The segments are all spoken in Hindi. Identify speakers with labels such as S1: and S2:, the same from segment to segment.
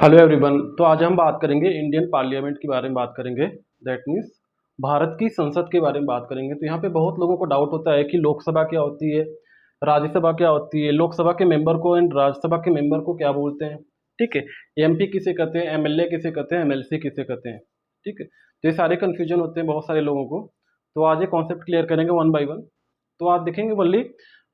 S1: Hello everyone. तो आज हम बात करेंगे इंडियन पार्लियामेंट के बारे में बात करेंगे। दैट मीन्स भारत की संसद के बारे में बात करेंगे। तो यहाँ पे बहुत लोगों को डाउट होता है कि लोकसभा क्या होती है, राज्यसभा क्या होती है, लोकसभा के मेंबर को एंड राज्यसभा के मेंबर को क्या बोलते हैं। ठीक है, एमपी किसे कहते हैं, एमएलए किसे कहते हैं, एमएलसी किसे कहते हैं। ठीक है, तो ये सारे कन्फ्यूजन होते हैं बहुत सारे लोगों को। तो आज ये कॉन्सेप्ट क्लियर करेंगे वन बाई वन। तो आज देखेंगे वल्ली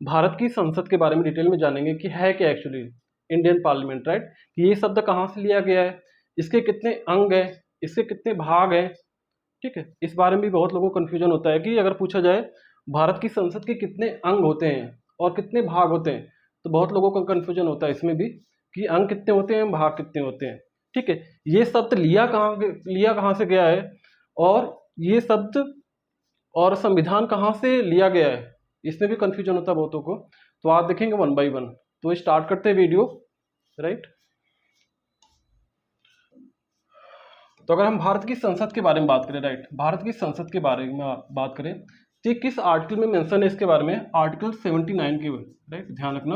S1: भारत की संसद के बारे में डिटेल में जानेंगे कि है क्या एक्चुअली इंडियन पार्लियामेंट, राइट। कि ये शब्द कहाँ से लिया गया है, इसके कितने अंग हैं, इसके कितने भाग हैं। ठीक है, इस बारे में भी बहुत लोगों को कन्फ्यूजन होता है कि अगर पूछा जाए भारत की संसद के कितने अंग होते हैं और कितने भाग होते हैं, तो बहुत लोगों को कन्फ्यूजन होता है इसमें भी कि अंग कितने होते हैं, भाग कितने होते हैं। ठीक है, ये शब्द लिया कहाँ से गया है, और ये शब्द और संविधान कहाँ से लिया गया है, इसमें भी कन्फ्यूजन होता है बहुतों को। तो आज देखेंगे वन बाई वन। तो स्टार्ट करते हैं वीडियो, राइट। तो अगर हम भारत की संसद के बारे में बात करें, राइट, भारत की संसद के बारे में बात करें तो किस आर्टिकल में मेंशन है इसके बारे में, आर्टिकल 79 के, राइट, ध्यान रखना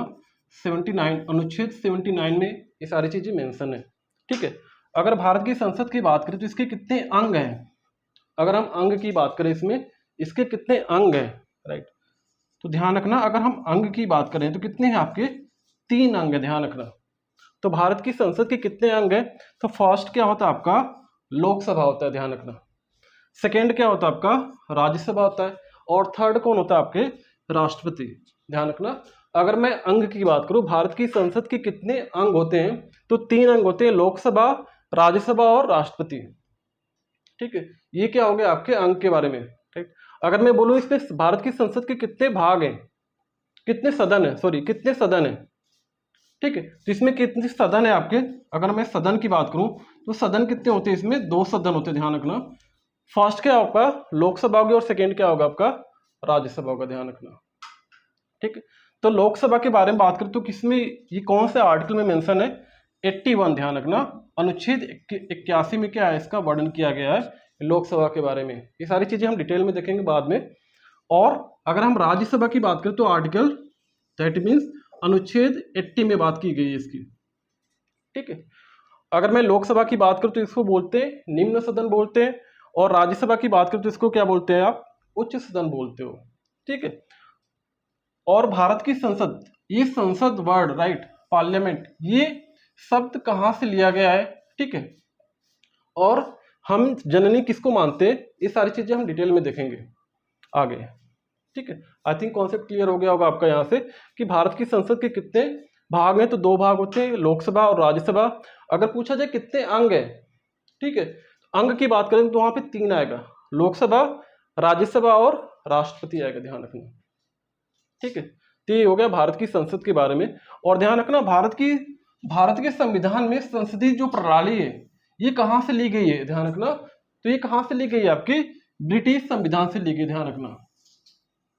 S1: 79, अनुच्छेद 79 में ये सारी चीजें मेंशन है। ठीक है, अगर भारत की संसद की बात करें तो इसके कितने अंग हैं, अगर हम अंग की बात करें इसमें इसके कितने अंग हैं, राइट। तो ध्यान रखना अगर हम अंग की बात करें तो कितने हैं आपके, 3 अंग है, ध्यान रखना। तो भारत की संसद के कितने अंग हैं, तो फर्स्ट क्या होता है आपका, लोकसभा होता है, ध्यान रखना। सेकेंड क्या होता है आपका, राज्यसभा होता है। और थर्ड कौन होता है आपके, राष्ट्रपति। ध्यान रखना अगर मैं अंग की बात करूं, भारत की संसद के कितने अंग होते हैं, तो 3 अंग होते हैं, लोकसभा, राज्यसभा और राष्ट्रपति। ठीक है, ये क्या हो गया आपके अंग के बारे में, राइट। अगर मैं बोलूं इसमें भारत की संसद के कितने भाग हैं, कितने सदन है, सॉरी कितने सदन है। ठीक है, तो इसमें कितने सदन है आपके, अगर मैं सदन की बात करूं तो सदन कितने होते हैं, इसमें 2 सदन होते हैं, ध्यान रखना। फर्स्ट क्या होगा, लोकसभा होगी, और सेकेंड क्या होगा आपका, राज्यसभा होगा, ध्यान रखना। ठीक है, तो लोकसभा के बारे में बात करें तो किसमें, ये कौन से आर्टिकल में मेंशन है, 81, ध्यान रखना। अनुच्छेद 81 में क्या है, इसका वर्णन किया गया है लोकसभा के बारे में। ये सारी चीजें हम डिटेल में देखेंगे बाद में। और अगर हम राज्यसभा की बात करें तो आर्टिकल, दैट मीन्स अनुच्छेद 80 में बात की गई है इसकी। ठीक है, अगर मैं लोकसभा की बात करूं तो इसको बोलते हैं निम्न सदन बोलते हैं, और राज्यसभा की बात करूं तो इसको क्या बोलते हैं आप, उच्च सदन बोलते हो। ठीक है, और भारत की संसद, ये संसद वर्ड, राइट, पार्लियामेंट, ये शब्द कहां से लिया गया है। ठीक है, और हम जननी किसको मानते हैं, ये सारी चीजें हम डिटेल में देखेंगे आगे। ठीक है, आई थिंक कॉन्सेप्ट क्लियर हो गया होगा आपका यहाँ से कि भारत की संसद के कितने भाग हैं, तो 2 भाग होते हैं, लोकसभा और राज्यसभा। अगर पूछा जाए कितने अंग है, ठीक है, तो अंग की बात करें तो वहां पे 3 आएगा, लोकसभा, राज्यसभा और राष्ट्रपति आएगा, ध्यान रखना। ठीक है, तो ये हो गया भारत की संसद के बारे में। और ध्यान रखना भारत के संविधान में संसदीय जो प्रणाली है ये कहाँ से ली गई है, ध्यान रखना। तो ये कहाँ से ली गई है, आपकी ब्रिटिश संविधान से ली गई, ध्यान रखना।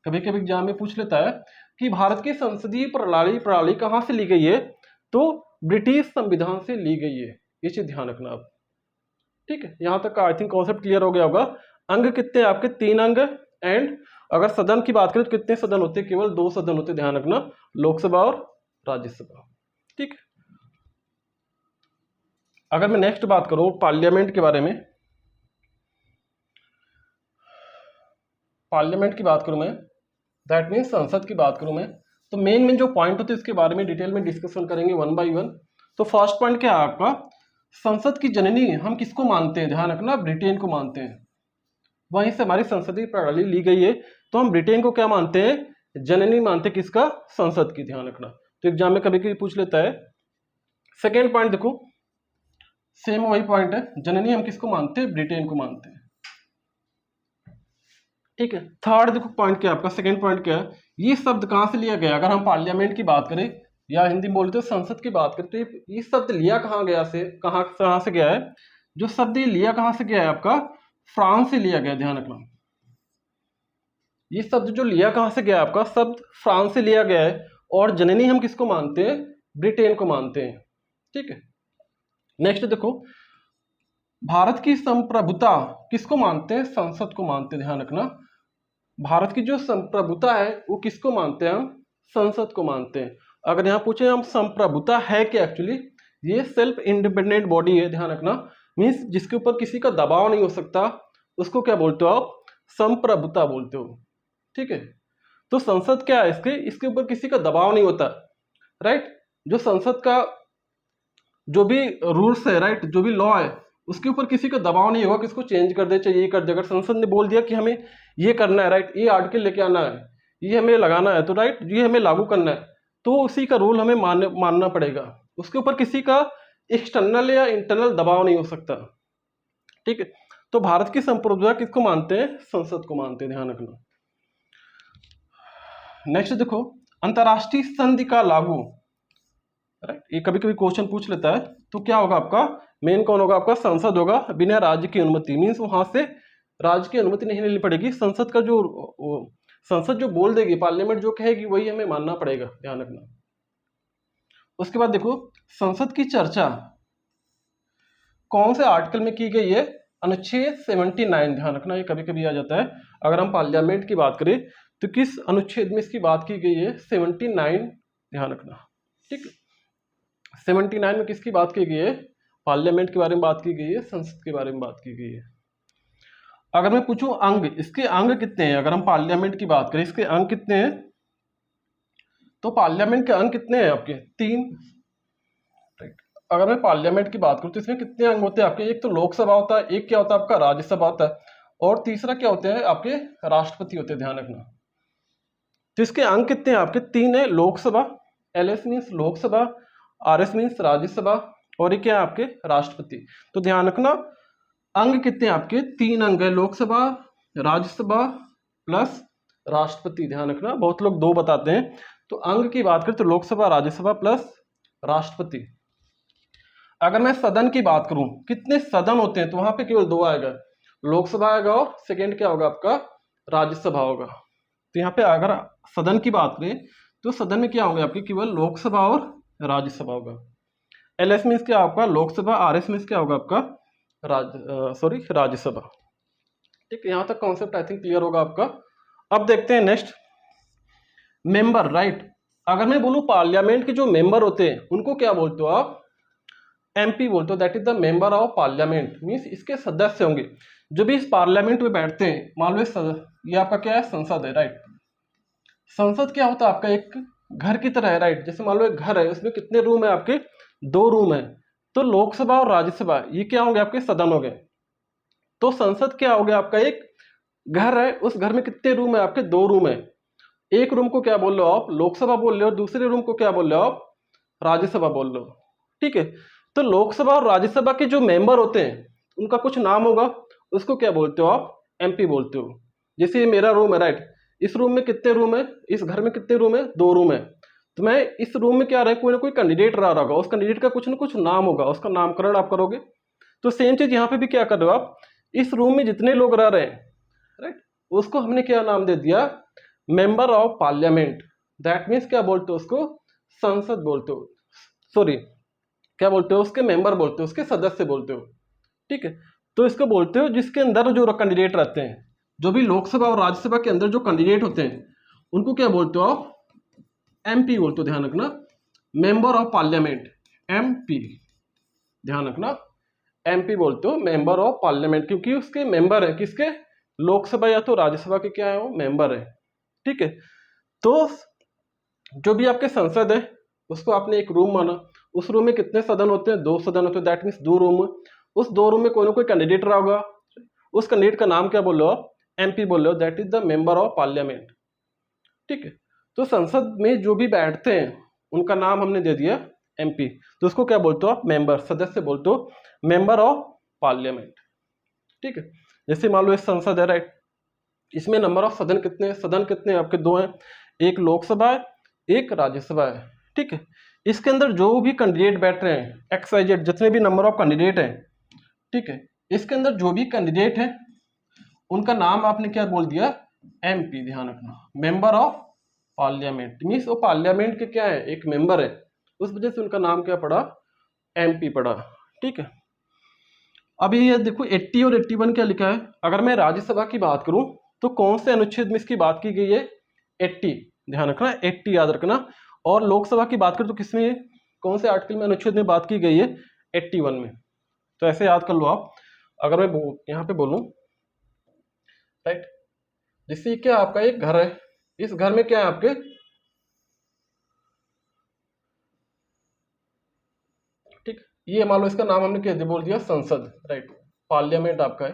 S1: कभी कभी एग्जाम में पूछ लेता है कि भारत की संसदीय प्रणाली कहाँ से ली गई है, तो ब्रिटिश संविधान से ली गई है, ये चीज ध्यान रखना आप। ठीक है, यहां तक का आई थिंक कॉन्सेप्ट क्लियर हो गया होगा। अंग कितने आपके, 3 अंग। एंड अगर सदन की बात करें तो कितने सदन होते हैं, केवल 2 सदन होते हैं, ध्यान रखना, लोकसभा और राज्यसभा। ठीक, अगर मैं नेक्स्ट बात करूं पार्लियामेंट के बारे में, पार्लियामेंट की बात करूं मैं, दैट मीन्स संसद की बात करूं मैं, तो मेन जो पॉइंट होते हैं इसके बारे में डिटेल में डिस्कशन करेंगे वन बाय वन। तो फर्स्ट पॉइंट क्या है आपका, संसद की जननी हम किसको मानते हैं, ध्यान रखना, ब्रिटेन को मानते हैं। वहीं से हमारी संसदीय प्रणाली ली गई है, तो हम ब्रिटेन को क्या मानते हैं, जननी मानते हैं, किसका, संसद की, ध्यान रखना। तो एग्जाम में कभी कभी पूछ लेता है। सेकेंड पॉइंट देखो, सेम वही पॉइंट है, जननी हम किसको मानते हैं, ब्रिटेन को मानते हैं। ठीक है, थर्ड देखो पॉइंट क्या है आपका, सेकेंड पॉइंट क्या है, ये शब्द कहां से लिया गया, अगर हम पार्लियामेंट की बात करें या हिंदी में बोलते हो संसद की बात करें, तो ये शब्द लिया कहाँ गया से, कहाँ से गया है, जो शब्द ये लिया कहां से गया है आपका, फ्रांस से लिया गया, ध्यान रखना। ये शब्द जो लिया कहां से गया है आपका, शब्द फ्रांस से लिया गया है, और जननी हम किसको मानते हैं, ब्रिटेन को मानते हैं। ठीक है, नेक्स्ट देखो, भारत की संप्रभुता किसको मानते हैं, संसद को मानते हैं, ध्यान रखना। भारत की जो संप्रभुता है वो किसको मानते हैं, हम संसद को मानते हैं। अगर यहाँ पूछे हम संप्रभुता है क्या एक्चुअली, ये सेल्फ इंडिपेंडेंट बॉडी है, ध्यान रखना, मीन्स जिसके ऊपर किसी का दबाव नहीं हो सकता, उसको क्या बोलते हो आप, संप्रभुता बोलते हो। ठीक है, तो संसद क्या है, इसके ऊपर किसी का दबाव नहीं होता, राइट। जो संसद का जो भी रूल्स है, राइट, जो भी लॉ है, उसके ऊपर किसी का दबाव नहीं होगा कि इसको चेंज कर दे, चाहिए ये कर दे। अगर संसद ने बोल दिया कि हमें ये करना है, राइट, ये आर्टिकल लेके आना है, ये हमें लगाना है, तो राइट ये हमें लागू करना है, तो उसी का रूल हमें मानना पड़ेगा। उसके ऊपर किसी का एक्सटर्नल या इंटरनल दबाव नहीं हो सकता। ठीक है, तो भारत की संप्रभुता किसको मानते हैं, संसद को मानते हैं, ध्यान रखना। नेक्स्ट देखो, अंतर्राष्ट्रीय संधि का लागू, राइट, ये कभी कभी क्वेश्चन पूछ लेता है, तो क्या होगा आपका, मेन कौन होगा आपका, संसद होगा, बिना राज्य की अनुमति, मीन्स वहां से राज्य की अनुमति नहीं लेनी पड़ेगी। संसद का जो संसद जो बोल देगी, पार्लियामेंट जो कहेगी वही हमें मानना पड़ेगा, ध्यान रखना। उसके बाद देखो, संसद की चर्चा कौन से आर्टिकल में की गई है, अनुच्छेद 79, ध्यान रखना, ये कभी कभी आ जाता है। अगर हम पार्लियामेंट की बात करें तो किस अनुच्छेद में इसकी बात की गई है, 79, ध्यान रखना। ठीक, 79 में किसकी बात की गई है, पार्लियामेंट के बारे में बात की गई है, संसद के बारे में बात की गई है। अगर मैं पूछूं अंग, इसके अंग कितने हैं, अगर हम पार्लियामेंट की बात करें, इसके अंग कितने हैं, तो पार्लियामेंट के अंग कितने हैं आपके, 3। राइट, अगर मैं पार्लियामेंट की बात करूं तो इसमें कितने अंग होते हैं आपके, एक तो लोकसभा होता है, एक क्या होता है आपका राज्यसभा होता है, और तीसरा क्या होते हैं आपके राष्ट्रपति होते हैं, ध्यान रखना। तो इसके अंग कितने हैं आपके, 3 है, Lok Sabha, LS means Lok Sabha, RS means Rajya Sabha, और ये क्या है आपके राष्ट्रपति। तो ध्यान रखना, अंग कितने हैं आपके, 3 अंग है, लोकसभा, राज्यसभा प्लस राष्ट्रपति, ध्यान रखना। बहुत लोग 2 बताते हैं, तो अंग की बात करें तो लोकसभा, राज्यसभा प्लस राष्ट्रपति। अगर मैं सदन की बात करूं, कितने सदन होते हैं, तो वहां पे केवल 2 आएगा, लोकसभा आएगा और सेकेंड क्या होगा आपका, राज्यसभा होगा। तो यहाँ पे अगर सदन की बात करें तो सदन में क्या होंगे आपके, केवल लोकसभा और राज्यसभा होगा। LS मीन्स क्या आपका लोकसभा, RS मीन्स क्या होगा आपका राज्यसभा। ठीक है, यहाँ तक कॉन्सेप्ट आई थिंक क्लियर होगा आपका। अब देखते हैं नेक्स्ट, मेंबर, राइट। अगर मैं बोलूँ पार्लियामेंट के जो मेंबर होते हैं उनको क्या बोलते हो आप, MP बोलते हो, that is the member of parliament, means इसके सदस्य होंगे जो भी इस पार्लियामेंट में बैठते हैं। मान लो ये आपका क्या है, संसद है, राइट। संसद क्या होता है आपका, एक घर की तरह है, राइट। जैसे मान लो एक घर है, उसमें कितने रूम है आपके, 2 रूम है, तो लोकसभा और राज्यसभा ये क्या होंगे आपके, सदन हो गए। तो संसद क्या हो गया आपका, एक घर है, उस घर में कितने रूम है आपके, 2 रूम है। एक रूम को क्या बोल रहे हो आप, लोकसभा बोल रहे हो, दूसरे रूम को क्या बोल रहे हो आप, राज्यसभा बोल रहे हो। ठीक है, तो लोकसभा और राज्यसभा के जो मेंबर होते हैं उनका कुछ नाम होगा, उसको क्या बोलते हो आप, MP बोलते हो। जैसे ये मेरा रूम है, राइट, इस रूम में कितने रूम है, इस घर में कितने रूम है, 2 रूम है। तो मैं इस रूम में क्या रहा, कोई ना कोई कैंडिडेट रहा होगा, उस कैंडिडेट का कुछ ना कुछ नाम होगा, उसका नामकरण आप करोगे। तो सेम चीज यहाँ पे भी क्या कर रहे हो आप, इस रूम में जितने लोग रह रहे हैं, राइट, उसको हमने क्या नाम दे दिया, member of parliament. That means क्या बोलते हो उसको, संसद बोलते हो, सॉरी क्या बोलते हो, उसके मेंबर बोलते हो, उसके सदस्य बोलते हो। ठीक है, तो इसको बोलते हो जिसके अंदर जो कैंडिडेट रहते हैं, जो भी लोकसभा और राज्यसभा के अंदर जो कैंडिडेट होते हैं उनको क्या बोलते हो आप, MP बोलते हो, ध्यान रखना, मेंबर ऑफ पार्लियामेंट, MP, ध्यान रखना, MP बोलते हो, मेंबर ऑफ पार्लियामेंट, क्योंकि उसके मेंबर है, किसके, लोकसभा या तो राज्यसभा के क्या है वो मेंबर है। ठीक है, तो जो भी आपके संसद है उसको आपने एक रूम माना, उस रूम में कितने सदन होते हैं, 2 सदन होते हैं, दैट मीन्स 2 रूम। उस 2 रूम में कोई ना कोई कैंडिडेट रहा होगा, उस कैंडिडेट का नाम क्या बोल रहे हो आप, MP बोल रहे हो, that is the member of parliament. ठीक है, तो संसद में जो भी बैठते हैं उनका नाम हमने दे दिया MP, तो उसको क्या बोलते हो आप, मेंबर, सदस्य बोलते हो, मेंबर ऑफ पार्लियामेंट। ठीक है, जैसे मान लो इस संसद है, राइट, इसमें नंबर ऑफ सदन कितने हैं, सदन कितने हैं आपके, 2 हैं, एक लोकसभा है, एक राज्यसभा है। ठीक है, इसके अंदर जो भी कैंडिडेट बैठ रहे हैं, XYZ जितने भी नंबर ऑफ कैंडिडेट हैं, ठीक है, इसके अंदर जो भी कैंडिडेट है उनका नाम आपने क्या बोल दिया, MP, ध्यान रखना, मेंबर ऑफ पार्लियामेंट, मीन्स वो पार्लियामेंट के क्या है, एक मेंबर है, उस वजह से उनका नाम क्या पड़ा, MP पड़ा। ठीक है, अभी ये देखो 80 और 81 क्या लिखा है। अगर मैं राज्यसभा की बात करूं तो कौन से अनुच्छेद में इसकी बात की गई है, 80, ध्यान रखना, 80 याद रखना। और लोकसभा की बात करें तो किसमें, कौन से आर्टिकल में अनुच्छेद में बात की गई है? 81 में। तो ऐसे याद कर लो आप। अगर मैं यहाँ पे बोलूँ, राइट, जैसे क्या आपका एक घर है, इस घर में क्या है आपके, ठीक, ये मान लो इसका नाम हमने क्या बोल दिया, संसद, राइट, पार्लियामेंट आपका है,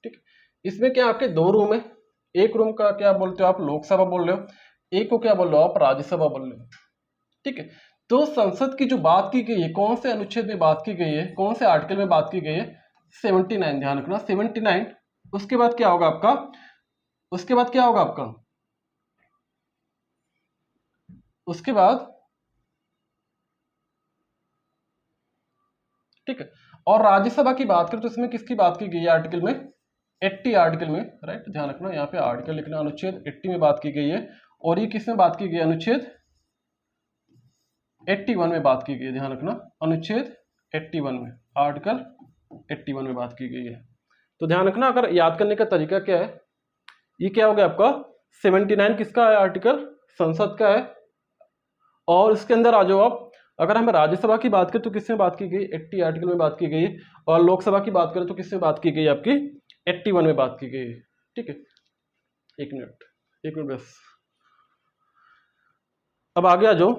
S1: ठीक। इसमें क्या आपके दो रूम है, एक रूम का क्या बोलते हो आप, लोकसभा बोल रहे हो, एक को क्या बोल रहे हो आप, राज्यसभा बोल रहे हो, ठीक है। तो संसद की जो बात की गई है, कौन से अनुच्छेद में बात की गई है, कौन से आर्टिकल में बात की गई है, 79, ध्यान रखना 79। उसके बाद क्या होगा आपका, उसके बाद क्या होगा आपका, उसके बाद, ठीक है। और राज्यसभा की बात करें तो इसमें किसकी बात की गई है आर्टिकल में, 80 आर्टिकल में, राइट, ध्यान रखना यहाँ पे आर्टिकल लिखना, अनुच्छेद 80 में बात की गई है। और ये किस में बात की गई है, अनुच्छेद 81 में बात की गई है, ध्यान रखना अनुच्छेद 81 में, आर्टिकल 81 में बात की गई है। तो ध्यान रखना, अगर याद करने का तरीका क्या है, ये क्या हो गया आपका 79 किसका है, आर्टिकल संसद का है। और इसके अंदर आ जाओ आप, अगर हम राज्यसभा की बात करें तो किसमें बात की गई, 80 आर्टिकल में बात की गई। और लोकसभा की बात करें तो किसमें बात की गई आपकी, 81 में बात की गई, ठीक है। एक मिनट बस, अब आगे आ जाओ,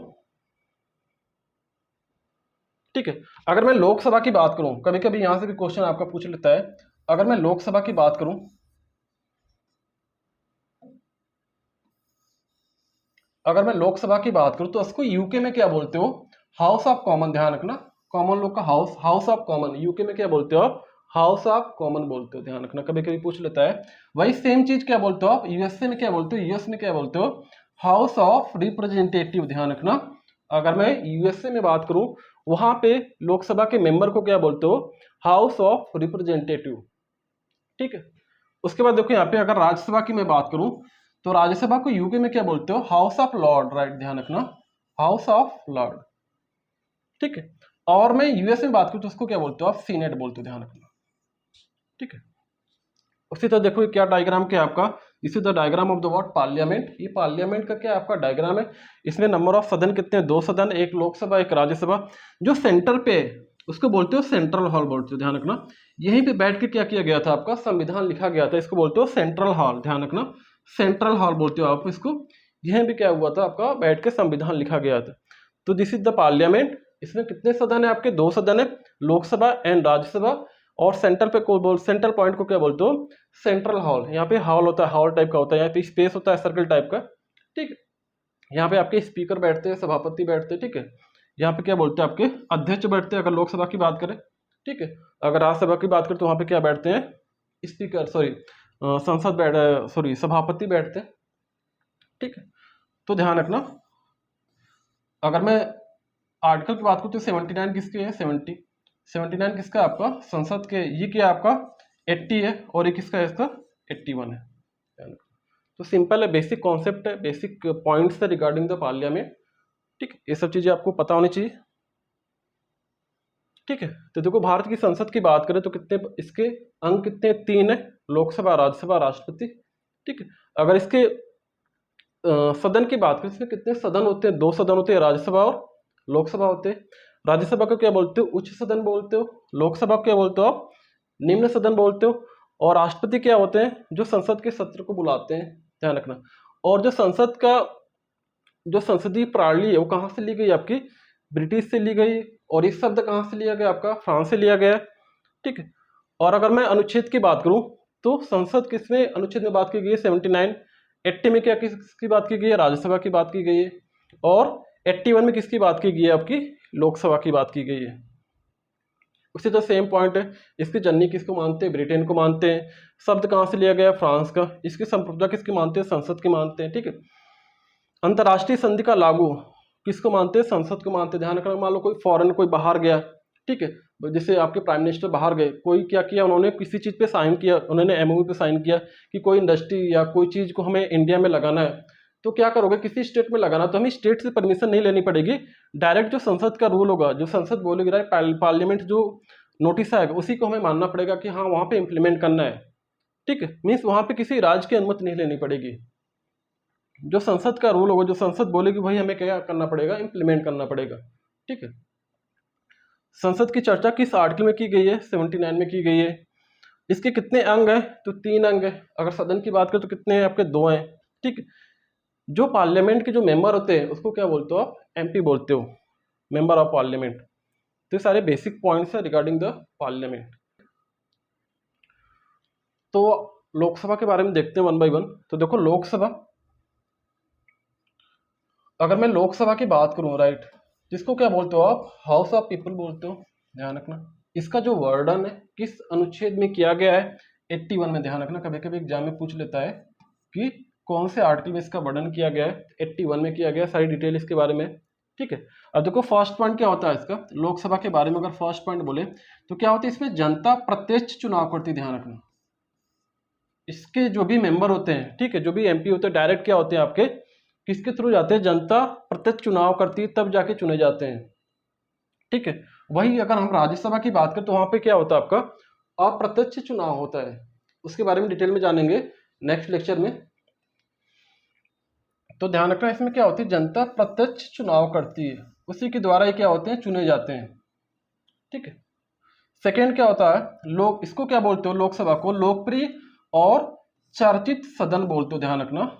S1: ठीक है। अगर मैं लोकसभा की बात करूं, कभी कभी यहां से भी क्वेश्चन आपका पूछ लेता है, अगर मैं लोकसभा की बात करूं, अगर मैं लोकसभा की बात करूं तो उसको यूके में क्या बोलते हो, हाउस ऑफ कॉमन, ध्यान रखना कॉमन लोग का house, house of common, UK में क्या बोलते हो आप, हाउस ऑफ कॉमन बोलते हो, ध्यान रखना, कभी कभी पूछ लेता है। वही सेम चीज क्या बोलते हो आप, यूएसए में क्या बोलते हो, यूएस में क्या बोलते हो, हाउस ऑफ रिप्रेजेंटेटिव, ध्यान रखना। अगर मैं यूएसए में बात करूं, वहां पे लोकसभा के मेंबर को क्या बोलते हो, हाउस ऑफ रिप्रेजेंटेटिव, ठीक है। उसके बाद देखो यहाँ पे अगर राज्यसभा की मैं बात करूं तो राज्यसभा को यूके में क्या बोलते हो, हाउस ऑफ लॉर्ड, राइट, ध्यान रखना हाउस ऑफ लॉर्ड, ठीक है। और मैं यूएस में बात करूं तो उसको क्या बोलते हो आप, सीनेट बोलते हो, ध्यान रखना, ठीक है। उसी तरह देखो ये क्या डायग्राम क्या है आपका, इसी the diagram of the what, parliament. ये पार्लियामेंट का क्या आपका डायग्राम है। इसमें नंबर ऑफ सदन कितने हैं, 2 सदन, एक लोकसभा एक राज्यसभा। जो सेंटर पे है उसको बोलते हो सेंट्रल हॉल बोलते हो, ध्यान रखना। यहीं पे बैठ के क्या किया गया था, आपका संविधान लिखा गया था, इसको बोलते हो सेंट्रल हॉल, ध्यान रखना सेंट्रल हॉल बोलते हो आप इसको। यहीं पे क्या हुआ था, आपका बैठ के संविधान लिखा गया था। तो दिस इज द पार्लियामेंट। इसमें कितने सदन है आपके, 2 सदन है, लोकसभा एंड राज्यसभा। और सेंटर पे को बोल, सेंट्रल पॉइंट को क्या बोलते हो, सेंट्रल हॉल। यहाँ पे हॉल होता है, हॉल टाइप का होता है, यहाँ पे स्पेस होता है सर्कल टाइप का, ठीक है। यहाँ पे आपके स्पीकर बैठते हैं, सभापति बैठते हैं, ठीक है। यहाँ पे क्या बोलते हैं, आपके अध्यक्ष बैठते हैं अगर लोकसभा की बात करें, ठीक है। अगर राज्यसभा की बात करें तो वहाँ पे क्या बैठते हैं, स्पीकर, सॉरी संसद बैठ, सॉरी सभापति बैठते हैं, ठीक है। तो ध्यान रखना, अगर मैं आर्टिकल की बात करूँ तो 79 किसके है, 79 किसका आपका, संसद के। ये क्या आपका 80 है, और ये किसका है, इसका 81 है। तो सिंपल है, बेसिक कॉन्सेप्ट है, बेसिक पॉइंट्स है रिगार्डिंग द पार्लियामेंट, ठीक है। ये सब चीजें आपको पता होनी चाहिए, ठीक है। तो देखो भारत की संसद की बात करें तो कितने इसके अंग कितने, 3 है, लोकसभा राज्यसभा राष्ट्रपति, ठीक है। अगर इसके सदन की बात करें, इसमें कितने सदन होते हैं, 2 सदन होते हैं, राज्यसभा और लोकसभा होते हैं। राज्यसभा को क्या बोलते हो, उच्च सदन बोलते हो। लोकसभा को क्या बोलते हो आप, निम्न सदन बोलते हो। और राष्ट्रपति क्या होते हैं, जो संसद के सत्र को बुलाते हैं, ध्यान रखना। और जो संसद का जो संसदीय प्रणाली है वो कहाँ से ली गई, आपकी ब्रिटिश से ली गई। और ये शब्द कहाँ से लिया गया, आपका फ्रांस से लिया गया, ठीक है। और अगर मैं अनुच्छेद की बात करूं तो संसद किसमें अनुच्छेद में बात की गई है, 79। 80 में क्या किसकी बात की गई है, राज्यसभा की बात की गई है। और 81 में किसकी बात की गई है, आपकी लोकसभा की बात की गई है। उसी तो सेम पॉइंट है, इसकी जननी किसको मानते हैं, ब्रिटेन को मानते हैं। शब्द कहाँ से लिया गया, फ्रांस का। इसकी संप्रभुता किसकी मानते हैं, संसद की मानते हैं, ठीक है। अंतर्राष्ट्रीय संधि का लागू किसको मानते हैं, संसद को मानते हैं। ध्यान रखना, मान लो कोई फॉरेन कोई बाहर गया, ठीक है, जैसे आपके प्राइम मिनिस्टर बाहर गए, कोई क्या किया, उन्होंने किसी चीज़ पे साइन किया, उन्होंने एमओयू पे साइन किया कि कोई इंडस्ट्री या कोई चीज़ को हमें इंडिया में लगाना है, तो क्या करोगे, किसी स्टेट में लगाना तो हमें स्टेट से परमिशन नहीं लेनी पड़ेगी, डायरेक्ट जो संसद का रूल होगा, जो संसद बोलेगी, पार्लियामेंट जो नोटिस आएगा उसी को हमें मानना पड़ेगा कि हाँ वहाँ पे इम्प्लीमेंट करना है, ठीक है। मीन्स वहाँ पे किसी राज्य की अनुमति नहीं लेनी पड़ेगी। जो संसद का रूल होगा, जो संसद बोलेगी वही हमें क्या करना पड़ेगा, इम्प्लीमेंट करना पड़ेगा, ठीक है। संसद की चर्चा किस आर्टिकल में की गई है? 79 में की गई है। इसके कितने अंग हैं? तो 3 अंग है। अगर सदन की बात करें तो कितने हैं आपके? 2 हैं। ठीक है। जो पार्लियामेंट के जो मेंबर होते हैं उसको क्या बोलते हो आप? एमपी बोलते हो, मेंबर ऑफ पार्लियामेंट। तो ये सारे बेसिक पॉइंट्स है रिगार्डिंग द पार्लियामेंट। तो लोकसभा के बारे में देखते हैं वन बाय वन। तो देखो लोकसभा, अगर मैं लोकसभा की बात करूं राइट, जिसको क्या बोलते हो आप? हाउस ऑफ पीपल बोलते हो, ध्यान रखना। इसका जो वर्णन है किस अनुच्छेद में किया गया है? 81 में, ध्यान रखना। कभी कभी एग्जाम में पूछ लेता है कि कौन से आर्टिकल में इसका वर्णन किया गया है। 81 में किया गया, सारी डिटेल इसके बारे में। ठीक है। अब देखो फर्स्ट पॉइंट क्या होता है इसका, लोकसभा के बारे में अगर फर्स्ट पॉइंट बोले तो क्या होता है इसमें? जनता प्रत्यक्ष चुनाव करती है, ध्यान रखना। इसके जो भी मेंबर होते हैं, ठीक है, जो भी एमपी होते हैं, डायरेक्ट क्या होते हैं आपके? किसके थ्रू जाते हैं? जनता प्रत्यक्ष चुनाव करती है तब जाके चुने जाते हैं। ठीक है। वही अगर हम राज्यसभा की बात करें तो वहां पे क्या होता है आपका? अप्रत्यक्ष चुनाव होता है। उसके बारे में डिटेल में जानेंगे नेक्स्ट लेक्चर में। तो ध्यान रखना, इसमें क्या होती है? जनता प्रत्यक्ष चुनाव करती है, उसी के द्वारा ये क्या होते हैं? चुने जाते हैं। ठीक है। सेकेंड क्या होता है? लोग, इसको क्या बोलते हो? लोकसभा को लोकप्रिय और चर्चित सदन बोलते हो, ध्यान रखना।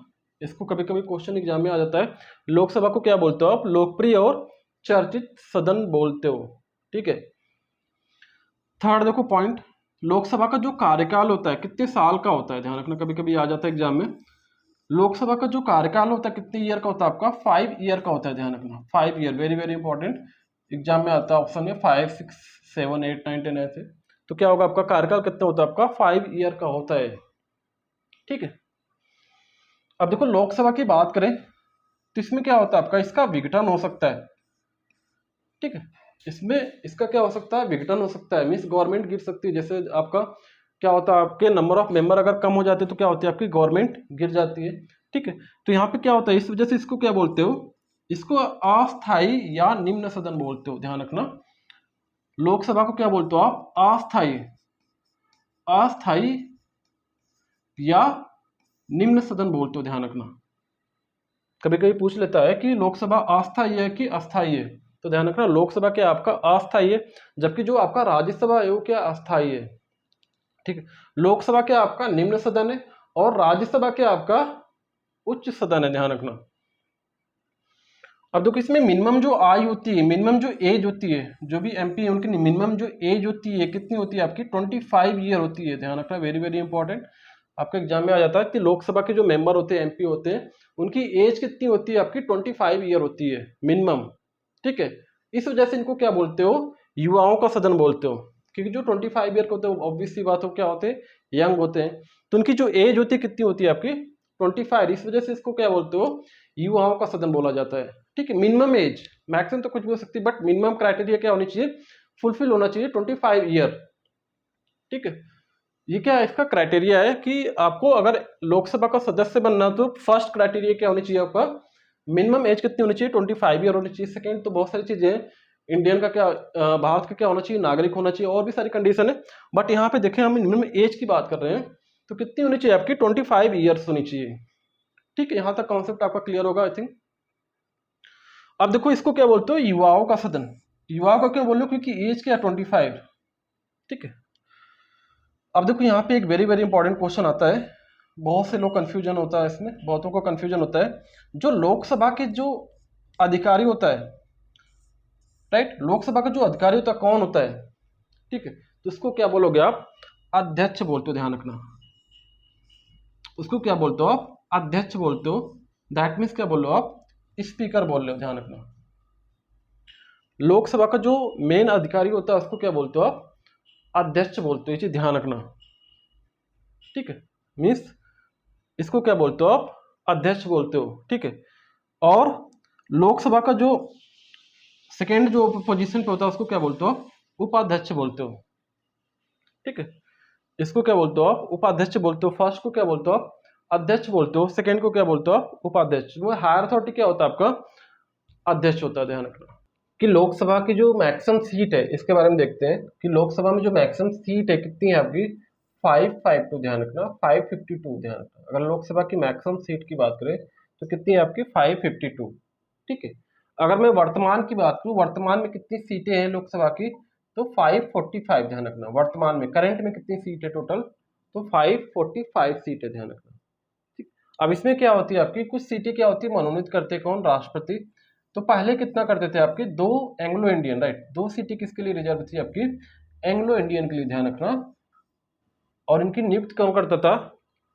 S1: इसको कभी कभी क्वेश्चन एग्जाम में आ जाता है। लोकसभा को क्या बोलते हो आप? लोकप्रिय और चर्चित सदन बोलते हो। ठीक है। थर्ड देखो पॉइंट, लोकसभा का जो कार्यकाल होता है कितने साल का होता है? ध्यान रखना, कभी कभी आ जाता है एग्जाम में। लोकसभा का जो कार्यकाल होता है कितने ईयर का होता है आपका? 5 ईयर का होता है, ध्यान रखना। 5 year, very very important. Exam में आता है ऑप्शन में 5, 6, 7, 8, 9, 10 ऐसे। तो क्या होगा आपका? कार्यकाल कितना होता है आपका? 5 ईयर का होता है। ठीक है। अब देखो लोकसभा की बात करें तो इसमें क्या होता है आपका? इसका विघटन हो सकता है। ठीक है। इसमें इसका क्या हो सकता है? विघटन हो सकता है, मीन्स गवर्नमेंट गिर सकती है। जैसे आपका क्या होता है? आपके नंबर ऑफ मेंबर अगर कम हो जाते हैं तो क्या होती है? आपकी गवर्नमेंट गिर जाती है। ठीक है। तो यहाँ पे क्या होता है? इस वजह से इसको क्या बोलते हो? इसको अस्थायी या निम्न सदन बोलते हो, ध्यान रखना। लोकसभा को क्या बोलते हो आप? अस्थायी, अस्थायी या निम्न सदन बोलते हो, ध्यान रखना। कभी कभी पूछ लेता है कि लोकसभा अस्थायी है कि अस्थायी है, तो ध्यान रखना लोकसभा क्या आपका? अस्थायी है, जबकि जो आपका राज्यसभा है वो क्या? अस्थायी है। ठीक है। लोकसभा क्या आपका? निम्न सदन है और राज्यसभा क्या आपका? उच्च सदन है, ध्यान रखना। अब देखो इसमें मिनिमम जो आयु होती है, मिनिमम जो एज होती है, जो भी एमपी है उनकी मिनिमम जो एज होती है कितनी होती है आपकी? 25 ईयर होती है, ध्यान रखना, वेरी वेरी इंपॉर्टेंट। आपके एग्जाम में आ जाता है कि लोकसभा के जो मेंबर होते हैं, एमपी होते हैं, उनकी एज कितनी होती है आपकी? 25 ईयर होती है मिनिमम। ठीक है। इस वजह से इनको क्या बोलते हो? युवाओं का सदन बोलते हो, क्योंकि जो 25 ईयर के होते हैं ऑब्वियस सी बात हो क्या होते हैं? यंग होते हैं। तो उनकी जो एज होती है कितनी होती है आपकी? 25। इस वजह से इसको क्या बोलते हो? युवाओं का सदन बोला जाता है। ठीक है। मिनिमम एज, मैक्सिमम तो कुछ भी हो सकती है, बट मिनिमम क्राइटेरिया क्या होनी चाहिए? फुलफिल होना चाहिए, 25 ईयर। ठीक है। ये क्या है? इसका क्राइटेरिया है कि आपको अगर लोकसभा का सदस्य बनना तो फर्स्ट क्राइटेरिया क्या होनी चाहिए आपका? मिनिमम एज कितनी होनी चाहिए? 25 ईयर होनी चाहिए। सेकेंड तो बहुत सारी चीजें हैं, इंडियन का क्या, भारत का क्या होना चाहिए? नागरिक होना चाहिए, और भी सारी कंडीशन है। बट यहाँ पे देखें हम मिनिमम एज की बात कर रहे हैं, तो कितनी होनी चाहिए आपकी? 25 ईयर्स होनी चाहिए। ठीक है। यहाँ तक कॉन्सेप्ट आपका क्लियर होगा आई थिंक। अब देखो इसको क्या बोलते हो? युवाओं का सदन। युवाओं का क्यों बोल रहे हो? क्योंकि एज क्या? 25। ठीक है। अब देखो यहाँ पे एक वेरी वेरी इंपॉर्टेंट क्वेश्चन आता है, बहुत से लोग कंफ्यूजन होता है इसमें, बहुतों को कंफ्यूजन होता है। जो लोकसभा के जो अधिकारी होता है, राइट, लोकसभा का जो अधिकारी होता है कौन होता है? ठीक है। तो इसको क्या बोलोगे आप? अध्यक्ष बोलते हो, ध्यान रखना। उसको क्या बोलते हो आप? अध्यक्ष बोलते हो। दैट मीन्स क्या बोल रहे हो आप? स्पीकर बोल रहे हो, ध्यान रखना। लोकसभा का जो मेन अधिकारी होता है उसको क्या बोलते हो आप? अध्यक्ष बोलते हो, ये चीज ध्यान रखना। ठीक है। मीन्स इसको क्या बोलते हो आप? अध्यक्ष बोलते हो। ठीक है। और लोकसभा का जो सेकेंड जो पोजीशन पे होता है उसको क्या बोलते हो? उपाध्यक्ष बोलते हो। ठीक है। इसको क्या बोलते हो आप? उपाध्यक्ष बोलते हो। फर्स्ट को क्या बोलते हो आप? अध्यक्ष बोलते हो। सेकेंड को क्या बोलते हो आप? उपाध्यक्ष। वो हायर अथॉरिटी क्या होता है आपका? अध्यक्ष होता है, ध्यान रखना। कि लोकसभा की जो मैक्सिमम सीट है इसके बारे में देखते हैं कि लोकसभा में जो मैक्सिमम सीट है कितनी है आपकी? 552, ध्यान रखना, 552, ध्यान रखना। अगर लोकसभा की मैक्सिमम सीट की बात करें तो कितनी है आपकी? 552। ठीक है। अगर मैं वर्तमान की बात करूं, वर्तमान में कितनी सीटें हैं लोकसभा की? तो 545 ध्यान रखना। वर्तमान में करंट में कितनी सीट है टोटल, तो 545 सीट है, ध्यान रखना। ठीक, अब इसमें क्या होती है आपकी, कुछ सीटें क्या होती है मनोनीत करते कौन, राष्ट्रपति। तो पहले कितना करते थे आपके, 2 एंग्लो इंडियन, राइट, 2 सीटें किसके लिए रिजर्व थी आपकी, एंग्लो इंडियन के लिए, ध्यान रखना। और इनकी नियुक्त कौन करता था,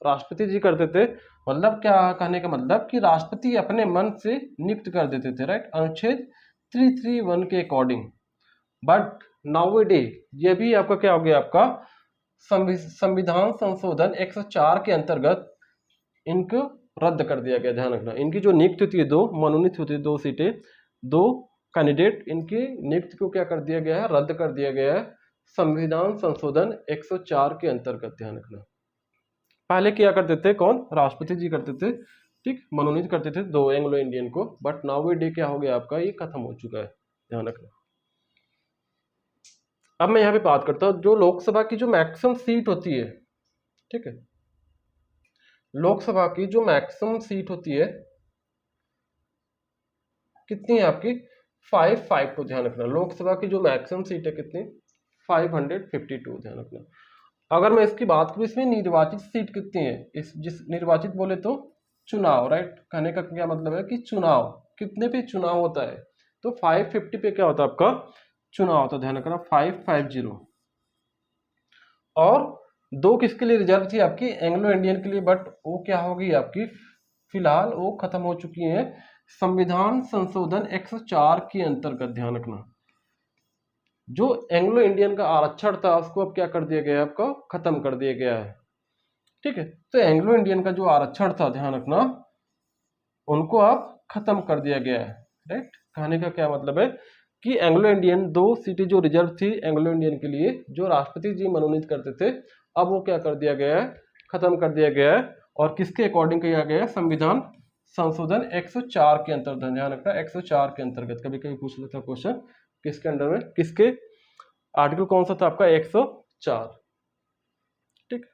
S1: राष्ट्रपति जी करते थे। मतलब क्या कहने का मतलब कि राष्ट्रपति अपने मन से नियुक्त कर देते थे, राइट, अनुच्छेद 331 के अकॉर्डिंग। बट नाउ डे ये भी आपका क्या हो गया, आपका संविधान संशोधन 104 के अंतर्गत इनको रद्द कर दिया गया, ध्यान रखना। इनकी जो नियुक्त होती है, 2 मनोनीत होती है, 2 सीटें, 2 कैंडिडेट, इनकी नियुक्ति को क्या कर दिया गया है, रद्द कर दिया गया है संविधान संशोधन 104 के अंतर्गत, ध्यान रखना। पहले क्या करते थे कौन, राष्ट्रपति जी करते थे, ठीक, मनोनीत करते थे 2 एंग्लो इंडियन को। बट नाउ डे क्या हो गया आपका, ये खत्म हो चुका है, ध्यान रखना। अब मैं यहाँ पे बात करता हूँ जो लोकसभा की जो मैक्सिमम सीट होती है, ठीक है, लोकसभा की जो मैक्सिमम सीट होती है कितनी है आपकी, 552, ध्यान रखना। लोकसभा की जो मैक्सिमम सीट है कितनी, 552, ध्यान रखना। अगर मैं इसकी बात करूँ, इसमें निर्वाचित सीट कितनी है, इस जिस निर्वाचित बोले तो चुनाव, राइट, कहने का क्या मतलब है कि चुनाव कितने पे चुनाव होता है, तो 550 पे क्या होता है आपका चुनाव होता है, ध्यान रखना 550। और 2 किसके लिए रिजर्व थी आपकी, एंग्लो इंडियन के लिए, बट वो क्या होगी आपकी, फिलहाल वो खत्म हो चुकी है संविधान संशोधन 104 के अंतर्गत, ध्यान रखना। जो एंग्लो इंडियन का आरक्षण था उसको अब क्या कर दिया गया है, आपको खत्म कर दिया गया है, ठीक है। तो एंग्लो इंडियन का जो आरक्षण था, ध्यान रखना, उनको अब खत्म कर दिया गया है, राइट। कहने का क्या मतलब है कि एंग्लो इंडियन 2 सीटें जो रिजर्व थी एंग्लो इंडियन के लिए, जो राष्ट्रपति जी मनोनीत करते थे, अब वो क्या कर दिया गया है, खत्म कर दिया गया है। और किसके अकॉर्डिंग किया गया है, संविधान संशोधन 104 के अंतर्गत, ध्यान रखना 104 के अंतर्गत। कभी कभी पूछ लेता क्वेश्चन, किसके अंडर में, किसके आर्टिकल कौन सा था आपका, 104, ठीक।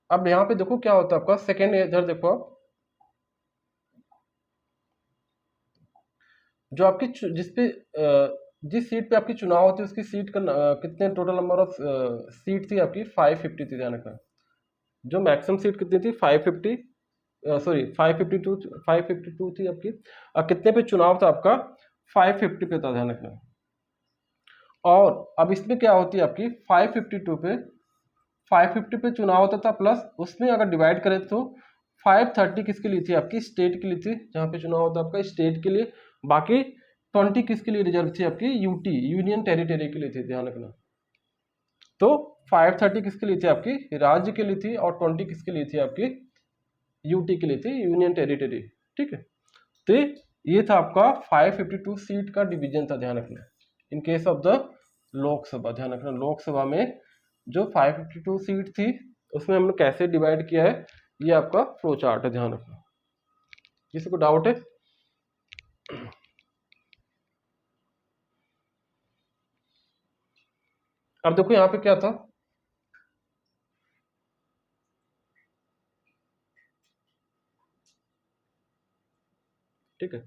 S1: अब यहाँ पे देखो क्या होता है आपका सेकेंड, इधर देखो आप, जो आपकी जिसपे जिस सीट पे आपकी चुनाव होती है उसकी सीट का कितने टोटल नंबर ऑफ सीट थी आपकी, 550 थी, ध्यान रखना। जो मैक्सिमम सीट कितनी थी, 550, सॉरी 552 थी आपकी। कितने पे चुनाव था आपका, 550 पे था, ध्यान रखना। और अब इसमें क्या होती है आपकी 550 पे चुनाव होता था, प्लस उसमें अगर डिवाइड करें तो 530 किसके लिए थी आपकी, स्टेट के लिए थी, जहाँ पे चुनाव होता है आपका स्टेट के लिए। बाकी 20 किसके लिए रिजर्व थी आपकी, यूटी, यूनियन टेरिटरी के लिए थी, ध्यान रखना। तो 530 किसके लिए थी आपकी, राज्य के लिए थी, और 20 किसके लिए थी आपकी, यूटी के लिए थी, यूनियन टेरिटरी, ठीक है। तो ये था आपका 552 सीट का डिवीजन था, ध्यान रखना। In case of the Lok Sabha, ध्यान रखना, लोकसभा में जो 552 सीट थी उसमें हमने कैसे डिवाइड किया है, ये आपका फ्लो चार्ट है, ध्यान रखना। किसी को डाउट है, अब देखो यहाँ पे क्या था, ठीक है।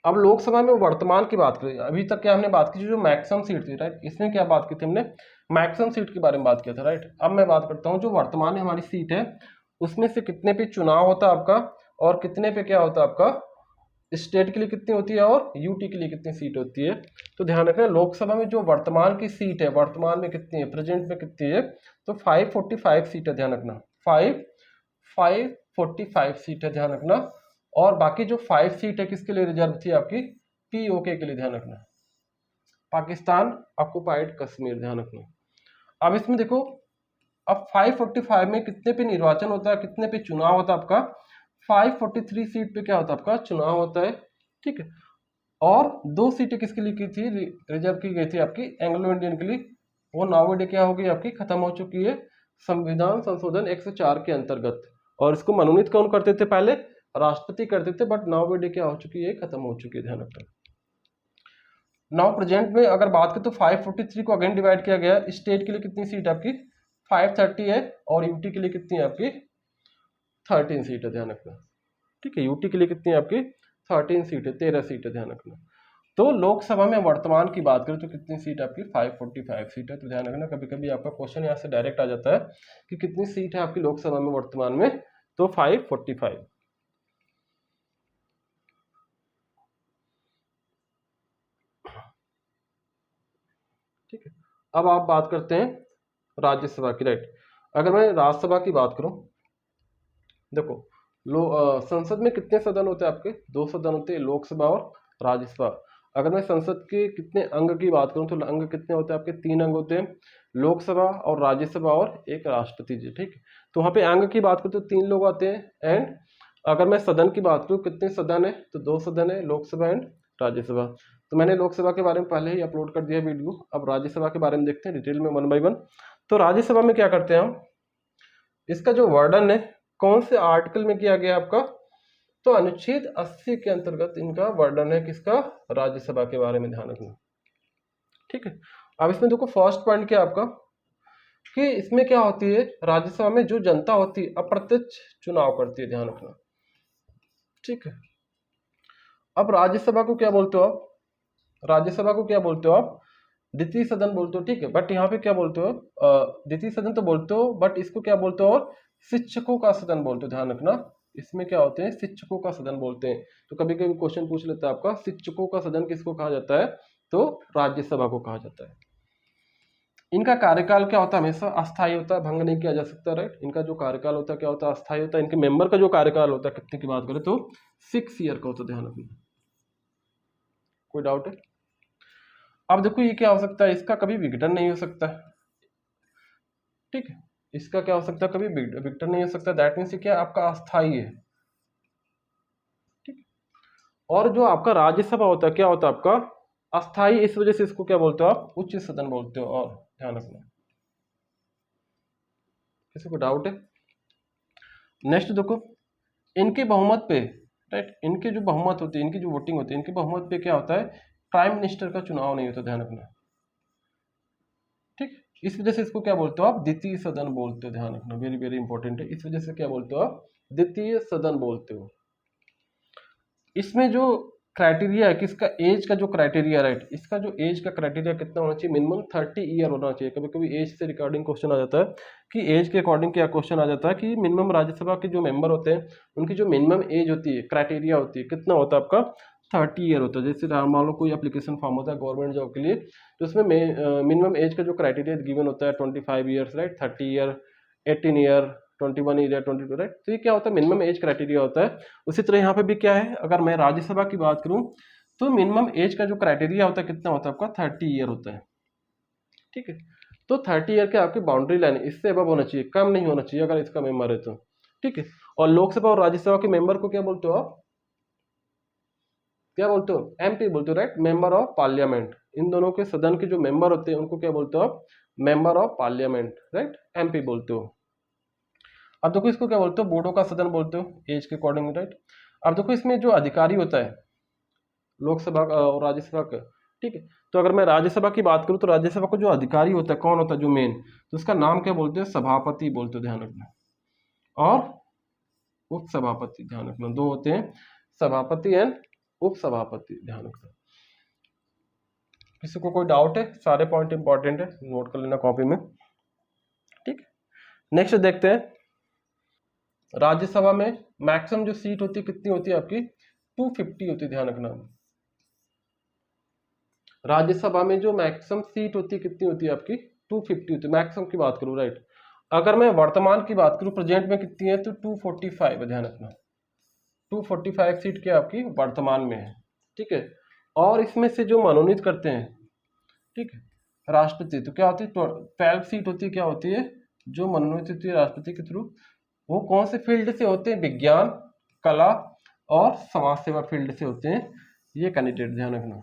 S1: अब लोकसभा में वर्तमान की बात करें, अभी तक क्या हमने बात की जो मैक्सिमम सीट थी, राइट, इसमें क्या बात की थी हमने, मैक्सिमम सीट के बारे में बात किया था, राइट। अब मैं बात करता हूँ जो वर्तमान में हमारी सीट है उसमें से कितने पे चुनाव होता है आपका, और कितने पे क्या होता है आपका स्टेट के लिए कितनी होती है, और यूटी के लिए कितनी सीट होती है। तो ध्यान रखना लोकसभा में जो वर्तमान की सीट है, वर्तमान में कितनी है, प्रेजेंट में कितनी है, तो 545 सीट है, ध्यान रखना, 545 सीट है, ध्यान रखना। और बाकी जो 5 सीट है किसके लिए रिजर्व थी आपकी, पीओके के लिए, ध्यान रखना, पाकिस्तान ऑक्युपाइड कश्मीर, ध्यान रखना। अब इसमें देखो, अब 545 में कितने पे निर्वाचन होता है, कितने पे चुनाव होता है आपका, 543 सीट पे क्या होता है आपका चुनाव होता है, ठीक है। और 2 सीटें किसके लिए की थी, रिजर्व की गई थी आपकी एंग्लो इंडियन के लिए, वो नाउ क्या होगी आपकी, खत्म हो चुकी है संविधान संशोधन 104 के अंतर्गत। और इसको मनोनीत कौन करते थे, पहले राष्ट्रपति करते थे, बट नाउ क्या हो चुकी है, खत्म हो चुकी है, ध्यान रखना। नाउ प्रेजेंट में अगर बात करें तो 543 को अगेन डिवाइड किया गया, स्टेट के लिए कितनी सीट आपकी 530 है, और यूटी के लिए कितनी है आपकी 13 सीट है, ध्यान रखना, ठीक है। यूटी के लिए कितनी है आपकी 13 सीट है, 13 सीट है, ध्यान रखना। तो लोकसभा में वर्तमान की बात करें तो कितनी सीट आपकी 545 सीट है। तो ध्यान रखना, कभी कभी आपका क्वेश्चन यहाँ से डायरेक्ट आ जाता है कि कितनी सीट है आपकी लोकसभा में वर्तमान में, तो 545। ठीक है, अब आप बात करते हैं राज्यसभा की, राइट। अगर मैं राज्यसभा की बात करूं, देखो संसद में कितने सदन होते हैं आपके, 2 सदन होते हैं, लोकसभा और राज्यसभा। अगर मैं संसद के कितने अंग की बात करूं तो अंग कितने होते हैं आपके, 3 अंग होते हैं, लोकसभा और राज्यसभा और एक राष्ट्रपति जी। ठीक है, तो वहाँ पे अंग की बात करूं तो 3 लोग आते हैं। एंड अगर मैं सदन की बात करूं कितने सदन है, तो 2 सदन है, लोकसभा एंड राज्यसभा। तो मैंने लोकसभा के बारे में पहले ही अपलोड कर दिया वीडियो। अब राज्यसभा के बारे में देखते हैं डिटेल में 1 बाय 1। तो राज्यसभा में क्या करते हैं हम, इसका जो वर्णन है कौन से आर्टिकल में किया गया आपका, तो अनुच्छेद 80 के अंतर्गत इनका वर्णन है, किसका, राज्यसभा के बारे में, ध्यान रखना। ठीक है, अब इसमें देखो फर्स्ट पॉइंट क्या आपका, कि इसमें क्या होती है, राज्यसभा में जो जनता होती है अप्रत्यक्ष चुनाव करती है, ध्यान रखना। ठीक है, अब राज्यसभा को क्या बोलते हो आप, राज्यसभा को क्या बोलते हो आप, द्वितीय सदन बोलते हो। ठीक है, बट यहाँ पे क्या बोलते हो, द्वितीय सदन तो बोलते हो, बट इसको क्या बोलते हो, और शिक्षकों का सदन बोलते हो, ध्यान रखना। इसमें क्या होते हैं, शिक्षकों का सदन बोलते हैं। तो कभी कभी क्वेश्चन पूछ लेता है आपका, शिक्षकों का सदन किसको कहा जाता है, तो राज्यसभा को कहा जाता है। इनका कार्यकाल क्या होता है, हमेशा अस्थायी होता है, भंग नहीं किया जा सकता, राइट। इनका जो कार्यकाल होता है क्या होता है, अस्थायी होता है। इनके मेंबर का जो कार्यकाल होता है कितने की बात करें तो 6 ईयर का होता है, ध्यान रखना। कोई डाउट है। अब देखो ये क्या हो सकता है, इसका कभी विघटन नहीं हो सकता। ठीक है, इसका क्या हो सकता है, कभी विघटन नहीं हो सकता। दैट मीन्स क्या, आपका अस्थायी है। ठीक, और जो आपका राज्यसभा होता है क्या होता है आपका, अस्थायी। इस वजह से इसको क्या बोलते हो आप, उच्च सदन बोलते हो। और ध्यान रखना, किसी को डाउट है। नेक्स्ट देखो, इनके बहुमत पे, राइट, इनके जो बहुमत होती है, इनकी जो वोटिंग होती है, इनके बहुमत पे क्या होता है, प्राइम मिनिस्टर का चुनाव नहीं होता, ध्यान रखना। ठीक, इस वजह से इसको क्या बोलते हो आप, द्वितीय सदन बोलते हो, ध्यान रखना, वेरी वेरी इंपॉर्टेंट है। इस वजह से क्या बोलते हो आप, द्वितीय सदन बोलते हो। इसमें जो क्राइटेरिया है, किसका, एज का जो क्राइटेरिया, राइट, इसका जो एज का क्राइटेरिया कितना होना चाहिए, मिनिमम 30 ईयर होना चाहिए। कभी कभी एज से रिगार्डिंग क्वेश्चन आ जाता है कि एज के अकॉर्डिंग क्या क्वेश्चन आ जाता है कि मिनिमम राज्यसभा के जो मेंबर होते हैं उनकी जो मिनिमम एज होती है, क्राइटेरिया होती है, कितना होता है आपका, 30 ईयर होता है। जैसे मान लो कोई एप्लीकेशन फॉर्म होता है गवर्नमेंट जॉब के लिए, तो उसमें मिनिमम एज का जो क्राइटेरिया गिवन होता है 25 years, right, 30 year, 18 year, 21 year, 22, right. तो ये क्या होता है, मिनिमम एज क्राइटेरिया होता है। उसी तरह यहाँ पे भी क्या है, अगर मैं राज्यसभा की बात करूं तो मिनिमम एज का जो क्राइटेरिया होता है कितना होता है आपका, 30 ईयर होता है। ठीक है, तो 30 ईयर के आपकी बाउंड्री लाइन, इससे अब होना चाहिए, कम नहीं होना चाहिए अगर इसका मेंबर है तो। ठीक है, और लोकसभा और राज्यसभा के मेंबर को क्या बोलते हो आप, क्या बोलते हो, एमपी बोलते हो, राइट, मेंबर ऑफ पार्लियामेंट। इन दोनों के सदन के जो मेंबर होते हैं उनको क्या बोलते हो आप, member of parliament, right, MP बोलते हो। अब देखो इसको क्या बोलते हो, बोर्डो का सदन बोलते हो, एज के अकॉर्डिंग, राइट। अब देखो इसमें जो अधिकारी होता है लोकसभा का और राज्यसभा का, ठीक है, तो अगर मैं राज्यसभा की बात करूं तो राज्यसभा का जो अधिकारी होता है कौन होता है, जो मेन, तो उसका नाम क्या बोलते हैं, सभापति बोलते हो, ध्यान रखना। और उपसभापति, ध्यान रखना, 2 होते हैं, सभापति एंड उपसभापति, ध्यान रखना। किसी को कोई डाउट है, सारे पॉइंट इंपॉर्टेंट है, नोट कर लेना कॉपी में। ठीक, नेक्स्ट देखते हैं, राज्यसभा में मैक्सिमम जो सीट होती है कितनी होती है आपकी, 250 होती है, ध्यान रखना। राज्यसभा में जो मैक्सिमम सीट होती है कितनी होती है आपकी, 250 होती है, मैक्सिमम की बात करूं, राइट। अगर मैं वर्तमान की बात करूं, प्रेजेंट में कितनी है, तो 245 है, ध्यान रखना। 245 सीट क्या आपकी वर्तमान में है। ठीक है, और इसमें से जो मनोनीत करते हैं, ठीक है, राष्ट्रपति, तो क्या होती है, 12 सीट होती है, क्या होती है, जो मनोनीत होती है राष्ट्रपति के थ्रू। वो कौन से फील्ड से होते हैं, विज्ञान, कला और समाज सेवा फील्ड से होते हैं ये कैंडिडेट, ध्यान रखना।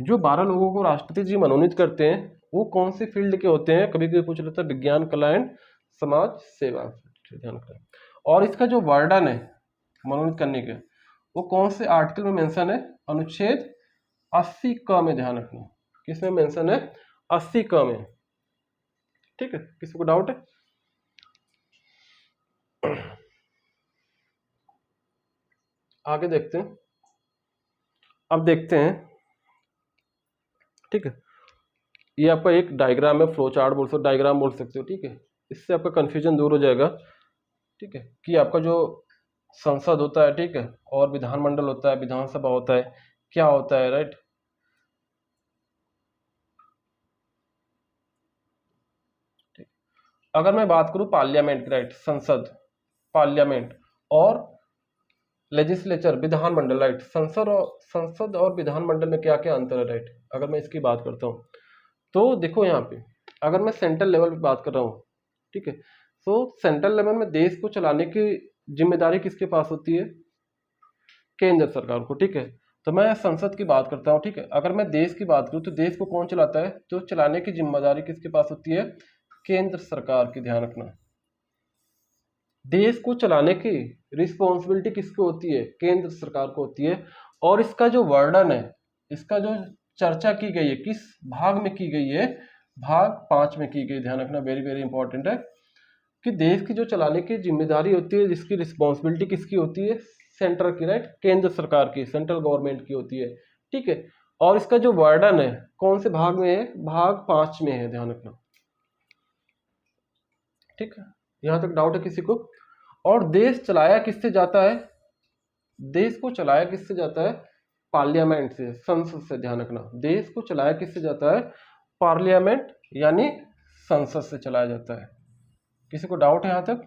S1: जो 12 लोगों को राष्ट्रपति जी मनोनीत करते हैं वो कौन से फील्ड के होते हैं, कभी कभी पूछ लेता है, विज्ञान, कला एंड समाज सेवा, ध्यान रखना। और इसका जो वर्णन है मनोनीत करने के, वो कौन से आर्टिकल में मेंशन है, अनुच्छेद 80 क में, ध्यान रखना। किसमें मेंशन है, 80 क में। ठीक है, किसी को डाउट है। आगे देखते हैं, अब देखते हैं, ठीक है, ये आपका एक डायग्राम है, फ्लो चार्ट बोल सकते, डायग्राम बोल सकते हो, ठीक है। इससे आपका कंफ्यूजन दूर हो जाएगा, ठीक है, कि आपका जो संसद होता है, ठीक है, और विधानमंडल होता है, विधानसभा होता है, क्या होता है, राइट। ठीक, अगर मैं बात करूं पार्लियामेंट की, राइट, संसद, पार्लियामेंट और लेजिस्लेचर, विधानमंडल, राइट, संसद और विधानमंडल में क्या क्या अंतर है, राइट। अगर मैं इसकी बात करता हूँ तो देखो यहाँ पे, अगर मैं सेंट्रल लेवल पे बात कर रहा हूँ, ठीक है, तो सेंट्रल लेवल में देश को चलाने की जिम्मेदारी किसके पास होती है, केंद्र सरकार को, ठीक है। तो मैं संसद की बात करता हूँ, ठीक है। अगर मैं देश की बात करूँ तो देश को कौन चलाता है, तो चलाने की जिम्मेदारी किसके पास होती है, केंद्र सरकार की, ध्यान रखना। देश को चलाने की रिस्पॉन्सिबिलिटी किसको होती है, केंद्र सरकार को होती है। और इसका जो वर्णन है, इसका जो चर्चा की गई है, किस भाग में की गई है, भाग 5 में की गई, ध्यान रखना, वेरी वेरी इंपॉर्टेंट है, कि देश की जो चलाने की जिम्मेदारी होती है, जिसकी रिस्पॉन्सिबिलिटी किसकी होती है, सेंटर की, राइट, केंद्र सरकार की, सेंट्रल गवर्नमेंट की होती है, ठीक है। और इसका जो वर्णन है कौन से भाग में है, भाग 5 में है, ध्यान रखना, ठीक है। यहां तक डाउट है किसी को। और देश चलाया किससे जाता है, देश को चलाया किससे जाता है, पार्लियामेंट से, संसद से, ध्यान रखना। देश को चलाया किससे जाता है, पार्लियामेंट यानी संसद से चलाया जाता है। किसी को डाउट है यहां तक,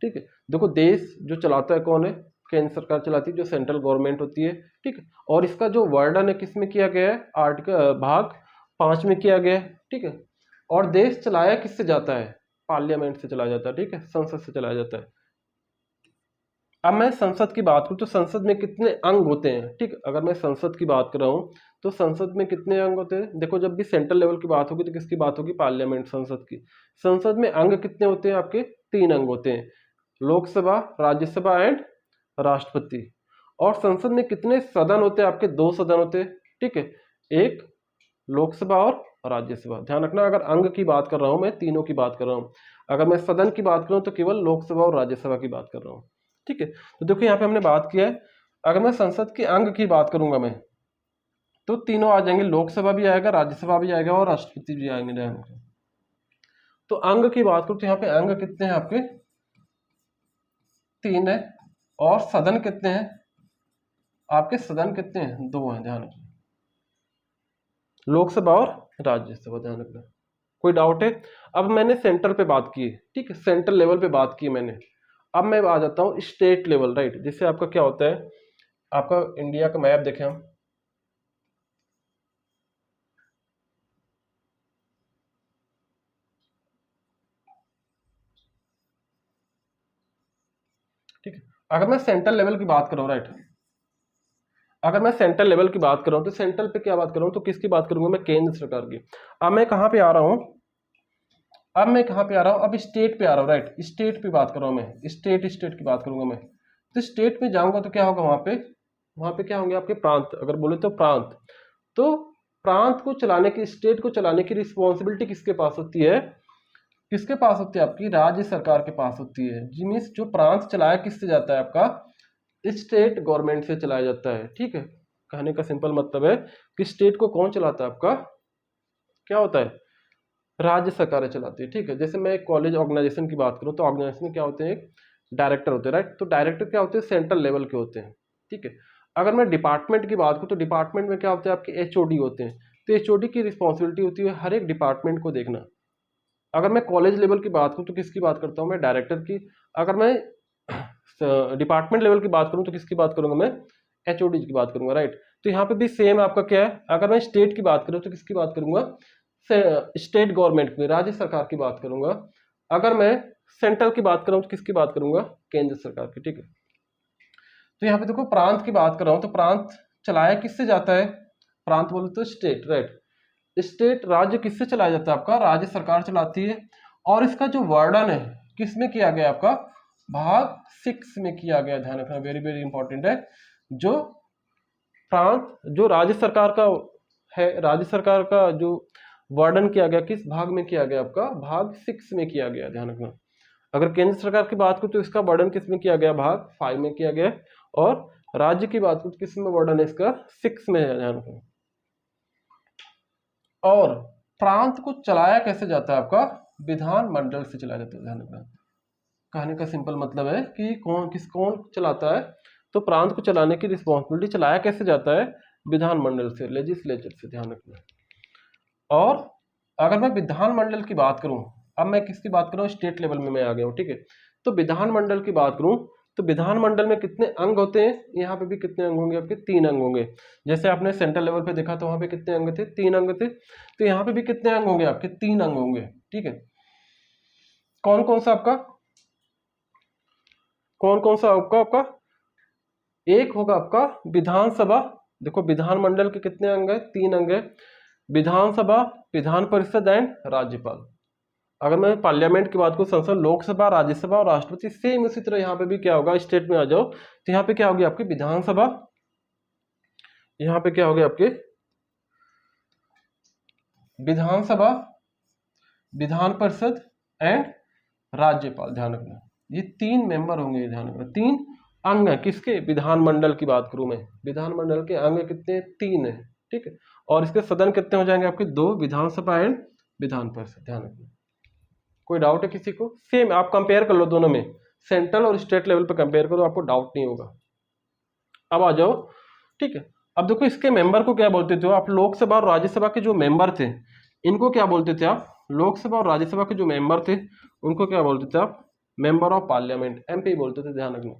S1: ठीक है। देखो देश जो चलाता है कौन है, केंद्र सरकार चलाती है, जो सेंट्रल गवर्नमेंट होती है, ठीक है। और इसका जो वर्णन है किस में किया गया है, आर्टिकल भाग 5 में किया गया है, ठीक है। और देश चलाया किससे जाता है, पार्लियामेंट से चलाया जाता है, ठीक है, संसद से चलाया जाता है। अब मैं संसद की बात करूं तो संसद में कितने अंग होते हैं, ठीक। अगर मैं संसद की बात कर रहा हूं तो संसद में कितने अंग होते हैं, देखो जब भी सेंट्रल लेवल की बात होगी तो किसकी बात होगी, पार्लियामेंट, संसद की। संसद में अंग कितने होते हैं आपके, 3 अंग होते हैं, लोकसभा, राज्यसभा एंड राष्ट्रपति। और संसद में कितने सदन होते हैं आपके, 2 सदन होते हैं, ठीक है, एक लोकसभा और राज्यसभा, ध्यान रखना। अगर अंग की बात कर रहा हूं मैं, तीनों की बात कर रहा हूं। अगर मैं सदन की बात करूं तो केवल लोकसभा और राज्यसभा की बात कर रहा हूं, ठीक है। तो देखो यहाँ पे हमने बात किया है, अगर मैं संसद के अंग की बात करूंगा मैं, तो तीनों आ जाएंगे, लोकसभा भी आएगा, राज्यसभा भी आएगा और राष्ट्रपति भी आएंगे। तो अंग की बात करूं तो यहाँ पे अंग कितने हैं आपके, 3 है। और सदन कितने हैं आपके, सदन कितने हैं, 2 हैं, ध्यान रखना, लोकसभा और राज्यसभा, ध्यान रखना। कोई डाउट है। अब मैंने सेंटर पे बात की, ठीक है, सेंट्रल लेवल पे बात की मैंने। अब मैं आ जाता हूँ स्टेट लेवल, राइट, जिससे आपका क्या होता है, आपका इंडिया का मैप देखें हम, ठीक है। अगर मैं सेंट्रल लेवल की बात कर रहा हूँ, राइट, अगर मैं सेंट्रल लेवल की बात कर रहा हूँ तो सेंट्रल पे क्या बात कर रहा हूँ, तो किसकी बात करूंगा मैं, केंद्र सरकार की। अब मैं कहाँ पे आ रहा हूँ, अब मैं कहाँ पे आ रहा हूँ, अब स्टेट पे आ रहा हूँ, राइट, स्टेट पे बात कर रहा हूँ मैं, स्टेट की बात करूंगा मैं। तो स्टेट में जाऊंगा तो क्या होगा, वहां पे क्या होंगे आपके प्रांत, अगर बोले तो प्रांत। तो प्रांत को चलाने की, स्टेट को चलाने की रिस्पॉन्सिबिलिटी किसके पास होती है, किसके पास होती है आपकी, राज्य सरकार के पास होती है। जी मीन्स जो प्रांत चलाया किससे जाता है आपका, स्टेट गवर्नमेंट से चलाया जाता है, ठीक है। कहने का सिंपल मतलब है कि स्टेट को कौन चलाता है आपका, क्या होता है, राज्य सरकारें चलाती है, ठीक है। जैसे मैं कॉलेज ऑर्गेनाइजेशन की बात करूं तो ऑर्गेनाइजेशन में क्या होते हैं, एक डायरेक्टर होते हैं, राइट। तो डायरेक्टर क्या होते हैं, सेंट्रल लेवल के होते हैं, ठीक है। अगर मैं डिपार्टमेंट की बात करूं तो डिपार्टमेंट में क्या होते हैं आपके, एचओडी होते हैं। तो एचओडी की रिस्पॉन्सिबिलिटी होती है हर एक डिपार्टमेंट को देखना। अगर मैं कॉलेज लेवल की बात करूं तो किसकी बात करता हूं मैं, डायरेक्टर की। अगर मैं डिपार्टमेंट लेवल की बात करूं तो किसकी बात करूंगा मैं, एचओडी की बात करूंगा, राइट। तो यहाँ पे भी सेम आपका क्या है, अगर मैं स्टेट की बात करूं तो किसकी बात करूंगा, स्टेट गवर्नमेंट की, राज्य सरकार की बात करूंगा। अगर मैं सेंट्रल की बात करूं तो किसकी बात करूंगा, केंद्र सरकार की, ठीक है। तो यहाँ पे देखो प्रांत की बात कर रहा हूं तो प्रांत चलाया किससे जाता है, प्रांत बोले तो स्टेट, राइट। स्टेट, राज्य किससे चलाया जाता है आपका, राज्य सरकार चलाती है। और इसका जो वर्णन है किसमें किया गया आपका, भाग 6 में किया गया, ध्यान रखना, वेरी वेरी इंपॉर्टेंट है। जो प्रांत, जो राज्य सरकार का है, राज्य सरकार का जो वर्णन किया गया किस भाग में किया गया आपका, भाग 6 में किया गया, ध्यान रखना। अगर केंद्र सरकार की बात करूं तो इसका वर्णन किस में किया गया, भाग 5 में किया गया। और राज्य की बात करूँ तो किस में वर्डन है इसका? 6 में है, ध्यान रखना। और प्रांत को चलाया कैसे जाता है आपका? विधानमंडल से चलाया जाता है, ध्यान रखना। कहने का सिंपल मतलब है कि कौन चलाता है, तो प्रांत को चलाने की रिस्पॉन्सिबिलिटी चलाया कैसे जाता है? विधानमंडल से, लेजिस्लेचर से, ध्यान रखना। और अगर मैं विधानमंडल की बात करूं, अब मैं किसकी बात करूं? स्टेट लेवल में मैं आ गया हूं, ठीक है। तो विधानमंडल की बात करूं तो विधानमंडल में कितने अंग होते हैं? यहाँ पे भी कितने अंग होंगे आपके? 3 अंग होंगे। जैसे आपने सेंट्रल लेवल पे देखा तो वहां पे कितने अंग थे? 3 अंग थे। तो यहाँ पे भी कितने अंग होंगे आपके? 3 अंग होंगे, ठीक है। कौन कौन सा आपका? कौन कौन सा आपका? एक होगा आपका विधानसभा। देखो विधानमंडल के कितने अंग है? 3 अंग है। विधानसभा, विधान परिषद एंड राज्यपाल। अगर मैं पार्लियामेंट की बात करूं, संसद, लोकसभा, राज्यसभा और राष्ट्रपति, सेम उसी तरह यहाँ पे भी क्या होगा? स्टेट में आ जाओ तो यहाँ पे क्या होगी आपकी? विधानसभा, यहाँ पे क्या होगी आपके? विधानसभा, विधान परिषद एंड राज्यपाल, ध्यान रखना। ये 3 मेंबर होंगे, ध्यान रखना। 3 अंग है किसके? विधानमंडल की बात करूं मैं, विधानमंडल के अंग कितने? 3 है, ठीक है। और इसके सदन कितने हो जाएंगे आपके? 2, विधानसभा एंड विधान परिषद, ध्यान रखना। कोई डाउट है किसी को? सेम आप कंपेयर कर लो दोनों में, सेंट्रल और स्टेट लेवल पे कंपेयर करो, आपको डाउट नहीं होगा। अब आ जाओ, ठीक है। अब देखो इसके मेंबर को क्या बोलते थे आप? लोकसभा और राज्यसभा के जो मेंबर थे इनको क्या बोलते थे आप? लोकसभा और राज्यसभा के जो मेंबर थे उनको क्या बोलते थे आप? मेंबर ऑफ पार्लियामेंट, एमपी बोलते थे, ध्यान रखना।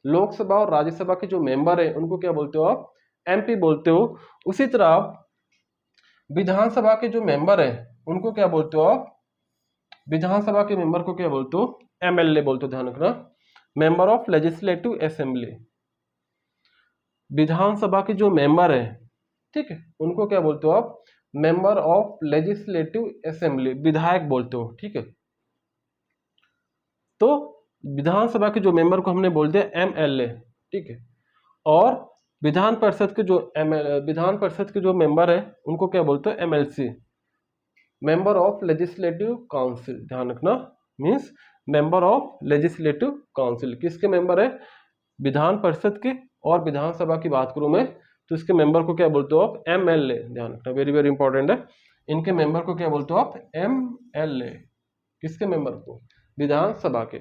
S1: लोकसभा और राज्यसभा के जो मेंबर है उनको क्या बोलते हो आप? एमपी बोलते हो। उसी तरह आप विधानसभा के जो मेंबर है उनको क्या बोलते हो आप? विधानसभा के मेंबर को क्या बोलते हो? एमएलए बोलते हो, ध्यान रखना। Member of legislative assembly. विधानसभा के जो मेंबर है, ठीक है, उनको क्या बोलते हो आप? मेंबर ऑफ लेजिस्लेटिव असेंबली, विधायक बोलते हो, ठीक है। तो विधानसभा के जो मेंबर को हमने बोल दिया एमएलए, ठीक है। और विधान परिषद के जो मेंबर है उनको क्या बोलते हो? MLC, member of legislative council, ध्यान रखना। Means member of legislative council किसके मेंबर है? विधान परिषद के। और विधानसभा की बात करूं मैं तो इसके मेंबर को क्या बोलते हो आप? एमएलए, ध्यान रखना, वेरी वेरी इंपॉर्टेंट है। इनके मेंबर को क्या बोलते हो आप? एमएलए। किसके मेंबर को? विधानसभा के।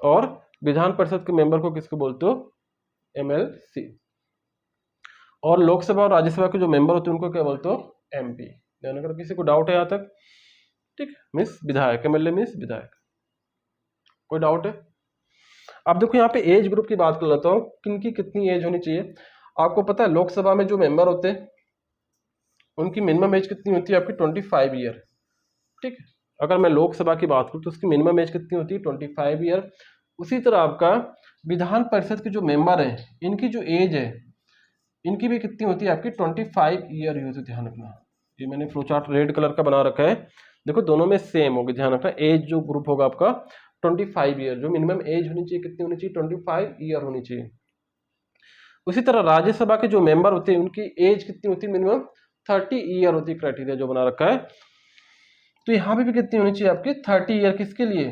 S1: और विधान परिषद के मेंबर को किसको बोलते हो? एमएलसी। और लोकसभा और राज्यसभा के जो मेंबर होते हैं उनको क्या बोलते हो? एमपी। ध्यान रखना, किसी को डाउट है यहाँ तक? ठीक, मिस विधायक, एमएलए मीन्स विधायक। कोई डाउट है? अब देखो यहाँ पे एज ग्रुप की बात कर लेता हूँ, किनकी कितनी एज होनी चाहिए। आपको पता है लोकसभा में जो मेंबर होते हैं उनकी मिनिमम एज कितनी होती है आपकी? 25 ईयर, ठीक है। अगर मैं लोकसभा की बात करूँ तो उसकी मिनिमम एज कितनी होती है? 25 ईयर। उसी तरह आपका विधान परिषद के जो मेंबर हैं इनकी जो एज है इनकी भी कितनी होती है आपकी? 25 ईयर ही होती है, ध्यान रखना। ये मैंने फ्लो चार्ट रेड कलर का बना रखा है, देखो दोनों में सेम होगी, ध्यान रखना। एज जो ग्रुप होगा आपका 25 ईयर, जो मिनिमम एज होनी चाहिए कितनी होनी चाहिए? 25 ईयर होनी चाहिए। उसी तरह राज्यसभा के जो मेंबर होते हैं उनकी एज कितनी होती है? मिनिमम 30 ईयर होती है, क्राइटेरिया जो बना रखा है। तो यहाँ पे भी कितनी होनी चाहिए आपकी? 30 ईयर। किसके लिए?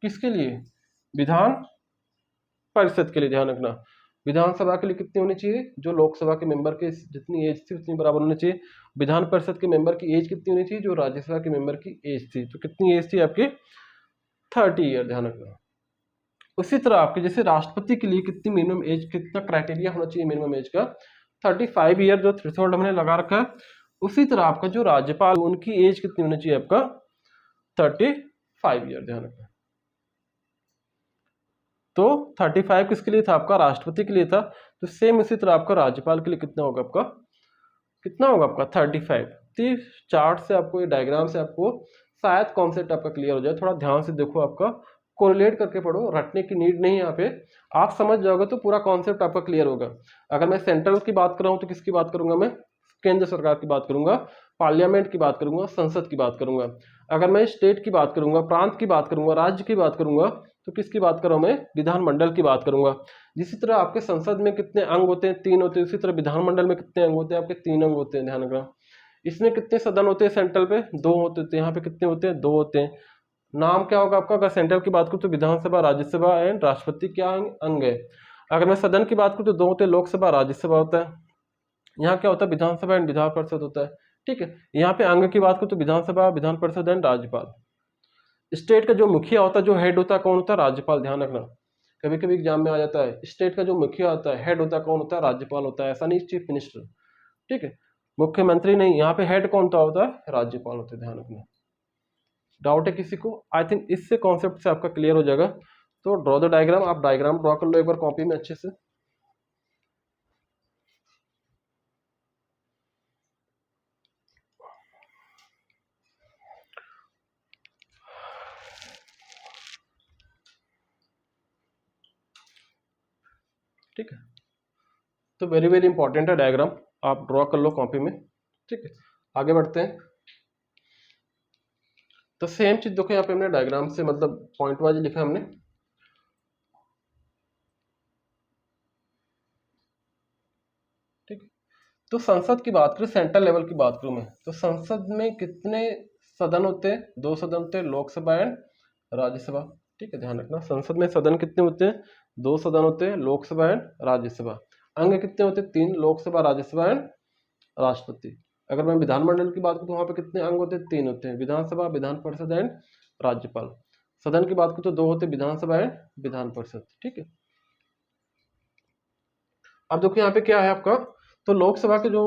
S1: किसके लिए? विधान परिषद के लिए, ध्यान रखना। विधानसभा के लिए कितनी होनी चाहिए? जो लोकसभा के मेंबर के जितनी एज थी उतनी बराबर होनी चाहिए। विधान परिषद के मेंबर की एज कितनी होनी चाहिए? जो राज्यसभा के मेंबर की एज थी, तो कितनी एज थी आपकी? 30 ईयर, ध्यान रखना। उसी तरह आपके जैसे राष्ट्रपति के लिए कितनी मिनिमम एज, कितना क्राइटेरिया होना चाहिए मिनिमम एज का? 35 ईयर, जो थ्रेशोल्ड हमने लगा रखा है। उसी तरह आपका जो राज्यपाल उनकी एज कितनी होनी चाहिए आपका? 35 ईयर, ध्यान रखना। तो 35 किसके लिए था आपका? राष्ट्रपति के लिए था। तो सेम इसी तरह आपका राज्यपाल के लिए कितना होगा आपका? कितना होगा आपका? 35। तो चार्ट से आपको, ये डायग्राम से आपको शायद कॉन्सेप्ट आपका क्लियर हो जाए। थोड़ा ध्यान से देखो, आपका कोरिलेट करके पढ़ो, रटने की नीड नहीं है यहाँ पे। आप समझ जाओगे तो पूरा कॉन्सेप्ट आपका क्लियर होगा। अगर मैं सेंट्रल की बात कर रहा हूँ तो किसकी बात करूंगा मैं? केंद्र सरकार की बात करूंगा। पार्लियामेंट की बात करूंगा, संसद की बात करूंगा। अगर मैं स्टेट की बात करूंगा, प्रांत की बात करूंगा, राज्य की बात करूंगा, तो किसकी बात कर रहा हूं मैं? विधानमंडल की बात करूंगा। जिसी तरह आपके संसद में कितने अंग होते हैं? 3 होते हैं। उसी तरह विधानमंडल में कितने अंग होते हैं आपके? 3 अंग होते हैं, ध्यान रखना। इसमें कितने सदन होते हैं? सेंट्रल पे 2 होते हैं। यहाँ पे कितने होते हैं? 2 होते हैं। नाम क्या होगा आपका? अगर सेंट्रल की बात करूं तो विधानसभा, राज्यसभा एंड राष्ट्रपति क्या अंग है? अगर मैं सदन की बात करूँ तो दो होते हैं, लोकसभा राज्यसभा होता है। यहाँ क्या होता है, विधानसभा एंड विधान परिषद होता है, ठीक है। यहाँ पे अंग की बात करूँ तो विधानसभा, विधान परिषद एंड राज्यपाल। स्टेट का जो मुखिया होता है, जो हेड होता है, कौन होता है, राज्यपाल। ध्यान रखना, कभी कभी एग्जाम में आ जाता है, स्टेट का जो मुखिया होता है, हेड होता है, कौन होता है, राज्यपाल होता है। ऐसा नहीं चीफ मिनिस्टर, ठीक है, मुख्यमंत्री नहीं। यहाँ पे हेड कौन होता है, राज्यपाल होता है। ध्यान रखना। डाउट है किसी को? आई थिंक इससे कॉन्सेप्ट से आपका क्लियर हो जाएगा। तो ड्रॉ द डायग्राम, आप डायग्राम ड्रॉ कर लो एक बार कॉपी में अच्छे से। ठीक है, तो वेरी वेरी इंपॉर्टेंट है डायग्राम, आप ड्रॉ कर लो कॉपी में। ठीक है, आगे बढ़ते हैं। तो सेम चीज देखो, यहाँ पे हमने डायग्राम से मतलब पॉइंट वाइज लिखा हमने। ठीक है, तो संसद की बात करें, सेंट्रल लेवल की बात करूं मैं, तो संसद में कितने सदन होते हैं, दो सदन होते हैं, लोकसभा एंड राज्यसभा। ठीक है, ध्यान रखना, संसद में सदन कितने होते हैं, दो सदन होते हैं, लोकसभा एंड राज्यसभा। अंग कितने होते हैं, तीन, लोकसभा, राज्यसभा एंड राष्ट्रपति। अगर मैं विधानमंडल की बात करूँ तो वहां पे कितने अंग होते हैं, तीन होते हैं, विधानसभा, विधान परिषद एंड राज्यपाल। सदन की बात करूँ तो दो होते हैं, विधानसभा एंड विधान परिषद। ठीक है, अब देखो यहाँ पे क्या है आपका, तो लोकसभा के जो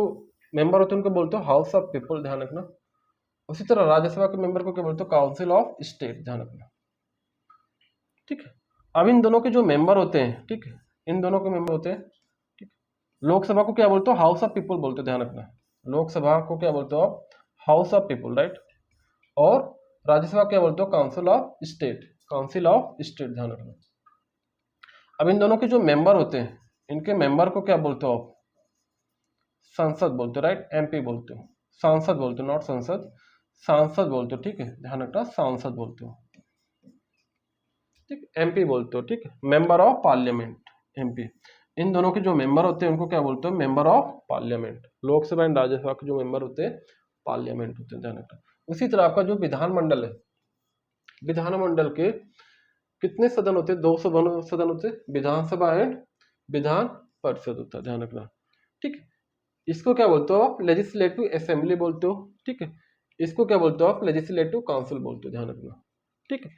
S1: मेंबर होते हैं उनको बोलते हो हाउस ऑफ पीपल। ध्यान रखना। उसी तरह राज्यसभा के मेंबर को क्या बोलते हो, काउंसिल ऑफ स्टेट। ध्यान रखना। ठीक है, अब इन दोनों के जो मेंबर होते हैं, ठीक है, इन दोनों के मेंबर होते हैं, ठीक, लोकसभा को क्या बोलते हो, हाउस ऑफ पीपल बोलते हो। ध्यान रखना, लोकसभा को क्या बोलते हो आप, हाउस ऑफ पीपल, राइट। और राज्यसभा क्या बोलते हो, council of state, council of state. ध्यान रखना। अब इन दोनों के जो मेंबर होते हैं, इनके मेंबर को क्या बोलते हो आप, संसद बोलते हो, राइट, एमपी बोलते हो, सांसद बोलते हो, नॉट संसद, सांसद बोलते हो। ठीक है, ध्यान रखना, सांसद बोलते हो, ठीक, एमपी बोलते हो। ठीक है, मेंबर ऑफ पार्लियामेंट, एमपी। इन दोनों के जो मेंबर होते हैं उनको क्या बोलते हो, member of parliament. Lok Sabha and Rajya Sabha के जो मेंबर होते हैं, पार्लियामेंट होते हैं। ध्यान रखना। उसी तरह आपका जो विधानमंडल है, विधानमंडल के कितने सदन होते हैं, दो सदन होते हैं, विधानसभा एंड विधान परिषद होता है। ध्यान रखना। ठीक है, इसको क्या बोलते हो आप, लेजिस्लेटिव असेंबली बोलते हो। ठीक है, इसको क्या बोलते हो आप, लेजिस्लेटिव काउंसिल बोलते हो। ध्यान रखना। ठीक है,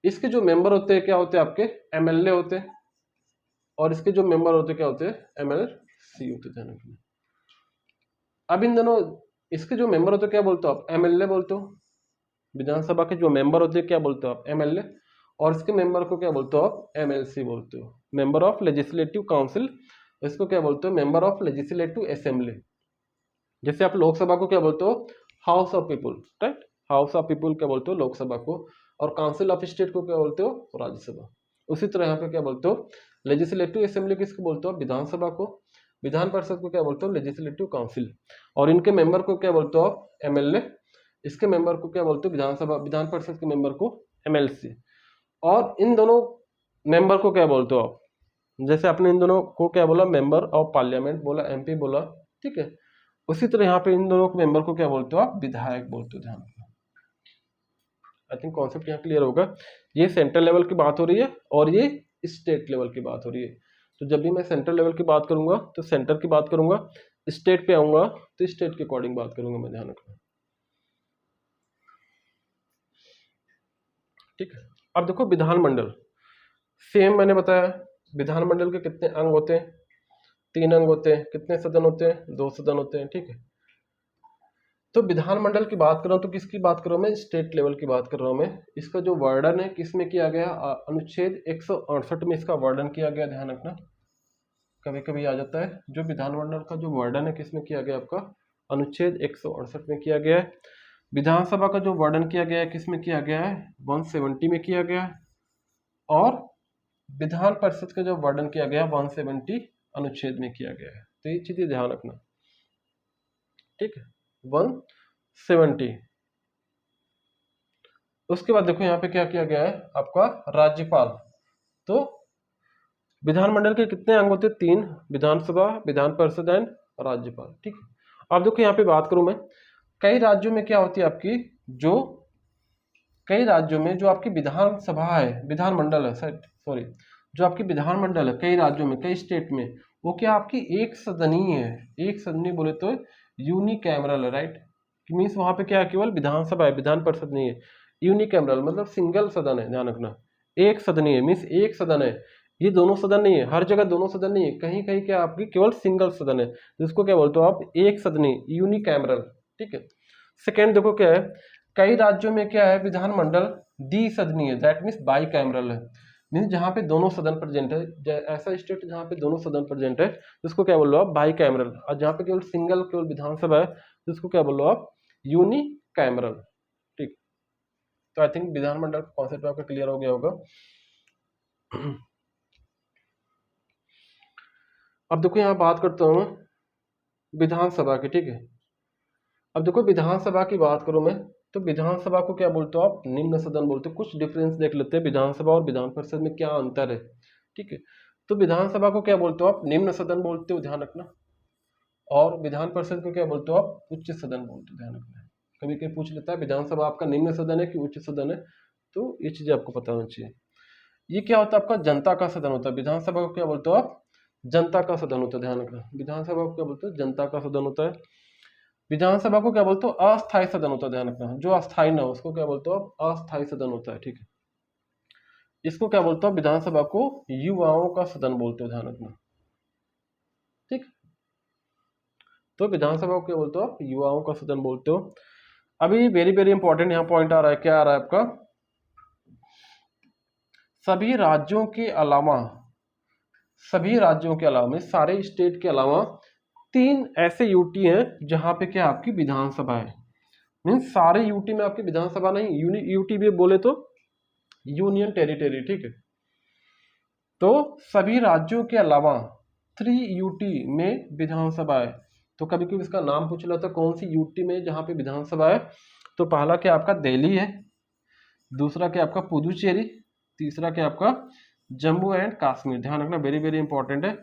S1: इसके जो मेंबर होते हैं क्या होते हैं आपके, एमएलए होते हैं, और इसके जो मेंबर होते हैं क्या होते हैं, एमएलसी होते हैं। ध्यान रखना। अब इन दोनों, इसके जो मेंबर होते हैं क्या बोलते हो आप, एमएलए बोलते हो। विधानसभा के जो मेंबर होते हैं क्या बोलते हो आप, एमएलए, और इसके मेंबर को क्या बोलते हो आप, एमएलसी बोलते हो, मेंबर ऑफ लेजिस्लेटिव काउंसिल। इसको क्या बोलते हो, मेंबर ऑफ लेजिस्लेटिव असेंबली। जैसे आप लोकसभा को क्या बोलते हो, house of people, right, house of people क्या बोलते हो, लोकसभा को, और काउंसिल ऑफ स्टेट को क्या बोलते हो, राज्यसभा। उसी तरह यहाँ पे क्या बोलते हो, लेजिस्लेटिव असेंबली किसको बोलते हो, विधानसभा को, विधान परिषद को क्या बोलते हो, लेजिस्लेटिव काउंसिल, और इनके मेंबर को क्या बोलते हो आप, एमएलए, इसके मेंबर को क्या बोलते हो, विधानसभा, विधान परिषद के मेंबर को एमएलसी, और इन दोनों मेंबर को क्या बोलते हो आप, जैसे आपने इन दोनों को क्या बोला, मेंबर ऑफ पार्लियामेंट बोला, एमपी बोला। ठीक है, उसी तरह यहाँ पे इन दोनों के मेंबर को क्या बोलते हो आप, विधायक बोलते हो। ध्यान रखना। आई थिंक कॉन्सेप्ट यहाँ क्लियर होगा। ये सेंट्रल लेवल की बात हो रही है और ये स्टेट लेवल की बात हो रही है। तो जब भी मैं सेंट्रल लेवल की बात करूंगा तो सेंटर की बात करूंगा, स्टेट पे आऊंगा तो स्टेट के अकॉर्डिंग बात करूंगा मैं। ध्यान रखना। ठीक है, अब देखो विधानमंडल, सेम मैंने बताया, विधानमंडल के कितने अंग होते हैं, तीन अंग होते हैं, कितने सदन होते हैं, दो सदन होते हैं। ठीक है, तो विधानमंडल की बात कर रहा हूँ तो किसकी बात कर रहा हूँ मैं, स्टेट लेवल की बात कर रहा हूँ मैं। इसका जो वर्णन है किस में किया गया, अनुच्छेद 168 में इसका वर्णन किया गया। ध्यान रखना, कभी कभी आ जाता है, जो विधानमंडल का जो वर्णन है किस में किया गया, आपका अनुच्छेद 168 में किया गया है। विधानसभा का जो वर्णन किया गया है किस में किया गया है, 170 में किया गया है, और विधान परिषद का जो वर्णन किया गया 170 अनुच्छेद में किया गया है। तो ये चीजें ध्यान रखना। ठीक है, 170। उसके बाद देखो यहाँ पे क्या किया गया है, आपका राज्यपाल। तो विधानमंडल के कितने अंग होते हैं, तीन, विधानसभा, विधान परिषद एंड राज्यपाल। ठीक है, अब देखो यहाँ पे बात करूं मैं, कई राज्यों में क्या होती है आपकी, कई राज्यों में जो आपकी विधानसभा है, विधानमंडल है, सॉरी, जो आपकी विधानमंडल है कई राज्यों में, कई स्टेट में, वो क्या आपकी एक सदनीय है। एक सदनीय बोले तो यूनिकैमरल है, राइट। मीन्स वहां पे क्या है, केवल विधानसभा है, विधान परिषद नहीं है। यूनिकैमरल मतलब सिंगल सदन है, ध्यान रखना। एक सदनीय मीन्स एक सदन है, ये दोनों सदन नहीं है, हर जगह दोनों सदन नहीं है, कहीं कहीं क्या आपकी केवल सिंगल सदन है, जिसको क्या बोलते हो आप, एक सदनीय, यूनिकैमरल, ठीक है। सेकेंड देखो क्या है, कई राज्यों में क्या है विधानमंडल द्विसदनीय, दैट मीन्स बाई कैमरल है, मीन्स जहाँ पे दोनों सदन प्रेजेंट है। ऐसा स्टेट जहाँ पे दोनों सदन प्रेजेंट है जिसको क्या बोल लो आप, बाई कैमरल। और जहाँ पे केवल सिंगल केवल विधानसभा है जिसको क्या बोल लो आप, यूनि कैमरल, ठीक। तो आई थिंक विधानमंडल का कॉन्सेप्ट आपका क्लियर हो गया होगा। अब देखो यहाँ बात करता हूँ विधानसभा की, ठीक है। अब देखो विधानसभा की बात करूं मैं, तो विधानसभा को क्या बोलते हो आप, निम्न सदन बोलते हो। कुछ डिफरेंस देख लेते हैं विधानसभा और विधान परिषद में क्या अंतर है, ठीक है। तो विधानसभा को क्या बोलते हो आप, निम्न सदन बोलते हो, ध्यान रखना। और विधान परिषद को क्या बोलते हो आप, उच्च सदन बोलते हो, ध्यान रखना। कभी कभी पूछ लेता है विधानसभा आपका निम्न सदन है कि उच्च सदन है, तो ये चीजें आपको पता होना चाहिए। ये क्या होता है आपका, जनता का सदन होता है। विधानसभा को क्या बोलते हो आप, जनता का सदन होता है, ध्यान रखना। विधानसभा को क्या बोलते हो, जनता का सदन होता है। विधानसभा को क्या बोलते हो, अस्थायी सदन होता है, ध्यान रखना। जो अस्थायी ना हो उसको क्या बोलते हो आप, अस्थायी सदन होता है, ठीक है। इसको क्या बोलते हो, विधानसभा को युवाओं का सदन बोलते हो, ध्यान रखना, ठीक। तो विधानसभा को क्या बोलते हो आप, युवाओं का सदन बोलते हो। अभी वेरी वेरी इंपॉर्टेंट यहाँ पॉइंट आ रहा है, क्या आ रहा है आपका, सभी राज्यों के अलावा, सभी राज्यों के अलावा में सारे स्टेट के अलावा 3 ऐसे यूटी हैं जहां पे क्या आपकी विधानसभा है। मीन्स सारे यूटी में आपकी विधानसभा नहीं, यूटी भी बोले तो यूनियन टेरिटरी, ठीक है। तो सभी राज्यों के अलावा 3 यूटी में विधानसभा है। तो कभी कभी इसका नाम पूछ लेता है कौन सी यूटी में जहां पे विधानसभा है, तो पहला क्या आपका दिल्ली है, दूसरा क्या आपका पुदुचेरी, तीसरा क्या आपका जम्मू एंड कश्मीर। ध्यान रखना, वेरी वेरी इंपॉर्टेंट है।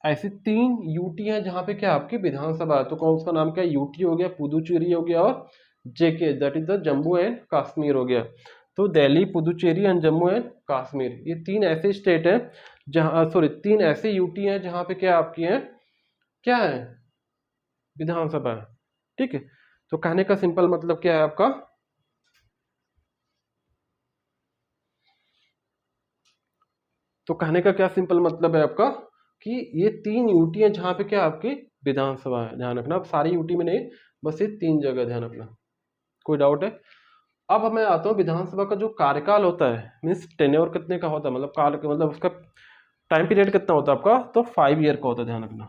S1: ऐसी 3 यूटी है जहां पे क्या आपकी विधानसभा है। तो कौन, उसका नाम क्या है, यूटी हो गया, पुदुचेरी हो गया, और JK that is the Jammu and Kashmir हो गया। तो दिल्ली, पुदुचेरी एंड जम्मू एंड कश्मीर, ये 3 ऐसे स्टेट हैं जहां, सॉरी 3 ऐसे यूटी हैं जहां पे क्या आपकी है, क्या है, विधानसभा है, ठीक है। तो कहने का सिंपल मतलब क्या है आपका, तो कहने का क्या सिंपल मतलब है आपका कि ये 3 यूटी हैं जहां पे क्या आपकी विधानसभा है, ध्यान रखना। अब सारी यूटी में नहीं, बस ये 3 जगह, ध्यान रखना। कोई डाउट है? अब मैं आता हूँ विधानसभा का जो कार्यकाल होता है, मीन्स टेन्योर कितने का होता है, मतलब काल, मतलब उसका टाइम पीरियड कितना होता है आपका, तो 5 ईयर का होता है, ध्यान रखना।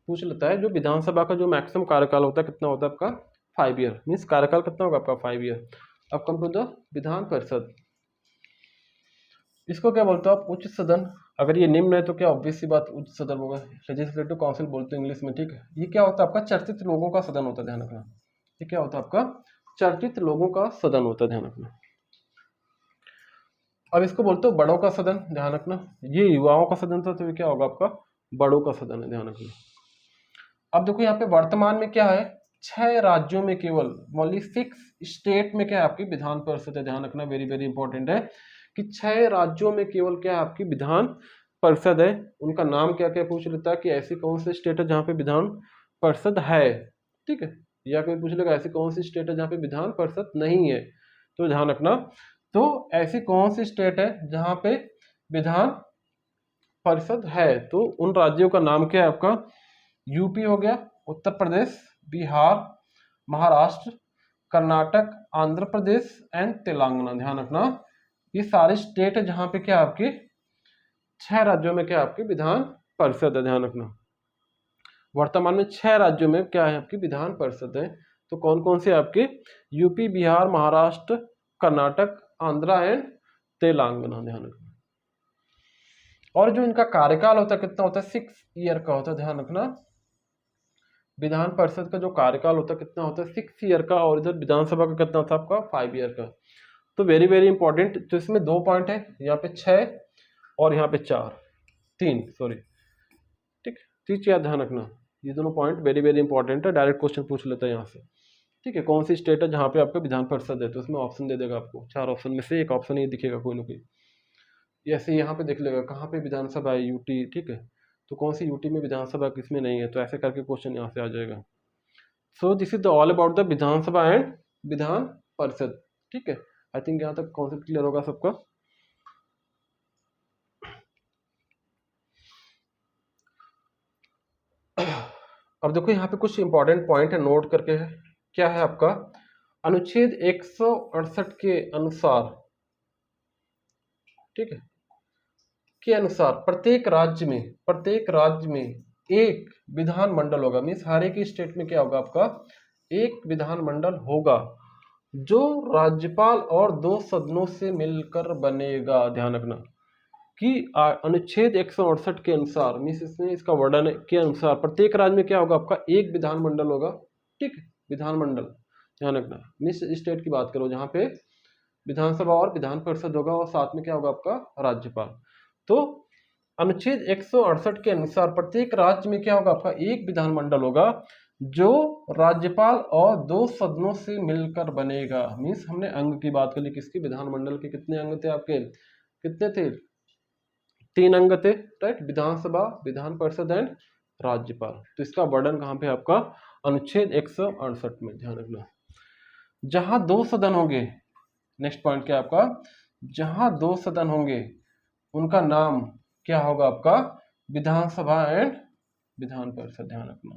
S1: पूछ लेता है जो विधानसभा का जो मैक्सिमम कार्यकाल होता है कितना होता है आपका, 5 ईयर, मीन्स कार्यकाल कितना होगा आपका, 5 ईयर। अब come to the Vidhan Parishad, इसको क्या बोलते हो आप, उच्च सदन। अगर ये निम्न है तो क्या ऑब्वियस सी बात उच्च सदन होगा, लेजिस्लेटिव काउंसिल बोलते हैं इंग्लिश में, ठीक है। ये क्या होता है आपका, चर्चित लोगों का सदन होता है, ध्यान रखना। ये क्या होता है आपका, चर्चित लोगों का सदन होता है, ध्यान रखना। अब इसको बोलते हो बड़ों का सदन, ध्यान रखना। ये युवाओं का सदन था, तो ये क्या होगा आपका, बड़ों का सदन है, ध्यान रखना। अब देखो यहाँ पे वर्तमान में क्या है, 6 राज्यों में केवल, ओनली 6 स्टेट में क्या है आपकी विधान परिषद है, ध्यान रखना, वेरी वेरी इंपॉर्टेंट है कि 6 राज्यों में केवल क्या है आपकी विधान परिषद है। उनका नाम क्या क्या पूछ लेता है कि ऐसी कौन सी स्टेट है जहाँ पे विधान परिषद है, ठीक है। या कोई पूछ लेगा ऐसी कौन सी स्टेट है जहाँ पे विधान परिषद नहीं है, तो ध्यान रखना। तो ऐसी कौन सी स्टेट है जहाँ पे विधान परिषद है, तो उन राज्यों का नाम क्या है आपका, यूपी हो गया, उत्तर प्रदेश, बिहार, महाराष्ट्र, कर्नाटक, आंध्र प्रदेश एंड तेलंगाना, ध्यान रखना। ये सारे स्टेट है जहां पे क्या आपके 6 राज्यों में क्या आपकी विधान परिषद है, ध्यान रखना। वर्तमान में 6 राज्यों में क्या है आपकी विधान परिषद है। तो कौन कौन से आपके, यूपी, बिहार, महाराष्ट्र, कर्नाटक, आंध्रा एंड तेलंगाना, ध्यान रखना। और जो इनका कार्यकाल होता है कितना होता है, 6 ईयर का होता है, ध्यान रखना। विधान परिषद का जो कार्यकाल होता है कितना होता है, 6 ईयर का, और इधर विधानसभा का कितना होता है आपका, 5 ईयर का। तो वेरी वेरी इंपॉर्टेंट। तो इसमें 2 पॉइंट है, यहाँ पे 6 और यहाँ पे 4, 3 सॉरी, ठीक। तो चीज याद ध्यान रखना, ये दोनों पॉइंट वेरी वेरी इंपॉर्टेंट है, डायरेक्ट क्वेश्चन पूछ लेता है यहाँ से, ठीक है, कौन सी स्टेट है जहाँ पे आपका विधान परिषद है, तो उसमें ऑप्शन दे देगा आपको, 4 ऑप्शन में से एक ऑप्शन ये दिखेगा कोई ना कोई। ऐसे यहाँ पे देख लेगा कहाँ पे विधानसभा है, यूटी, ठीक है, तो कौन सी यूटी में विधानसभा किसमें नहीं है, तो ऐसे करके क्वेश्चन यहाँ से आ जाएगा। So this is the all about the Vidhan Sabha and Vidhan Parishad, ठीक है। आई थिंक यहाँ तक कॉन्सेप्ट क्लियर होगा सबका। अब देखो यहाँ पे कुछ इंपॉर्टेंट पॉइंट है, नोट करके है। क्या है आपका, अनुच्छेद 168 के अनुसार, ठीक है, के अनुसार प्रत्येक राज्य में एक विधानमंडल होगा। मीन्स हर एक स्टेट में क्या होगा आपका, एक विधानमंडल होगा जो राज्यपाल और 2 सदनों से मिलकर बनेगा। ध्यान रखना कि अनुच्छेद 168 के अनुसार, मीन्स इसमें इसका वर्णन के अनुसार प्रत्येक राज्य में क्या होगा आपका, एक विधानमंडल होगा, ठीक है, विधानमंडल। ध्यान रखना, मीन्स स्टेट की बात करो जहाँ पे विधानसभा और विधान परिषद होगा और साथ में क्या होगा आपका, राज्यपाल। तो अनुच्छेद 168 के अनुसार प्रत्येक राज्य में क्या होगा आपका, एक विधानमंडल होगा जो राज्यपाल और 2 सदनों से मिलकर बनेगा। मीन्स हमने अंग की बात कर ली, किसकी, विधानमंडल के कितने अंग थे आपके, कितने थे, 3 अंग थे, right, Vidhan Sabha, Vidhan Parishad and राज्यपाल। तो इसका वर्णन कहाँ पे आपका, अनुच्छेद 168 में। ध्यान रखना, जहां 2 सदन होंगे, नेक्स्ट पॉइंट क्या आपका, जहां 2 सदन होंगे उनका नाम क्या होगा आपका, विधानसभा एंड विधान परिषद। ध्यान रखना,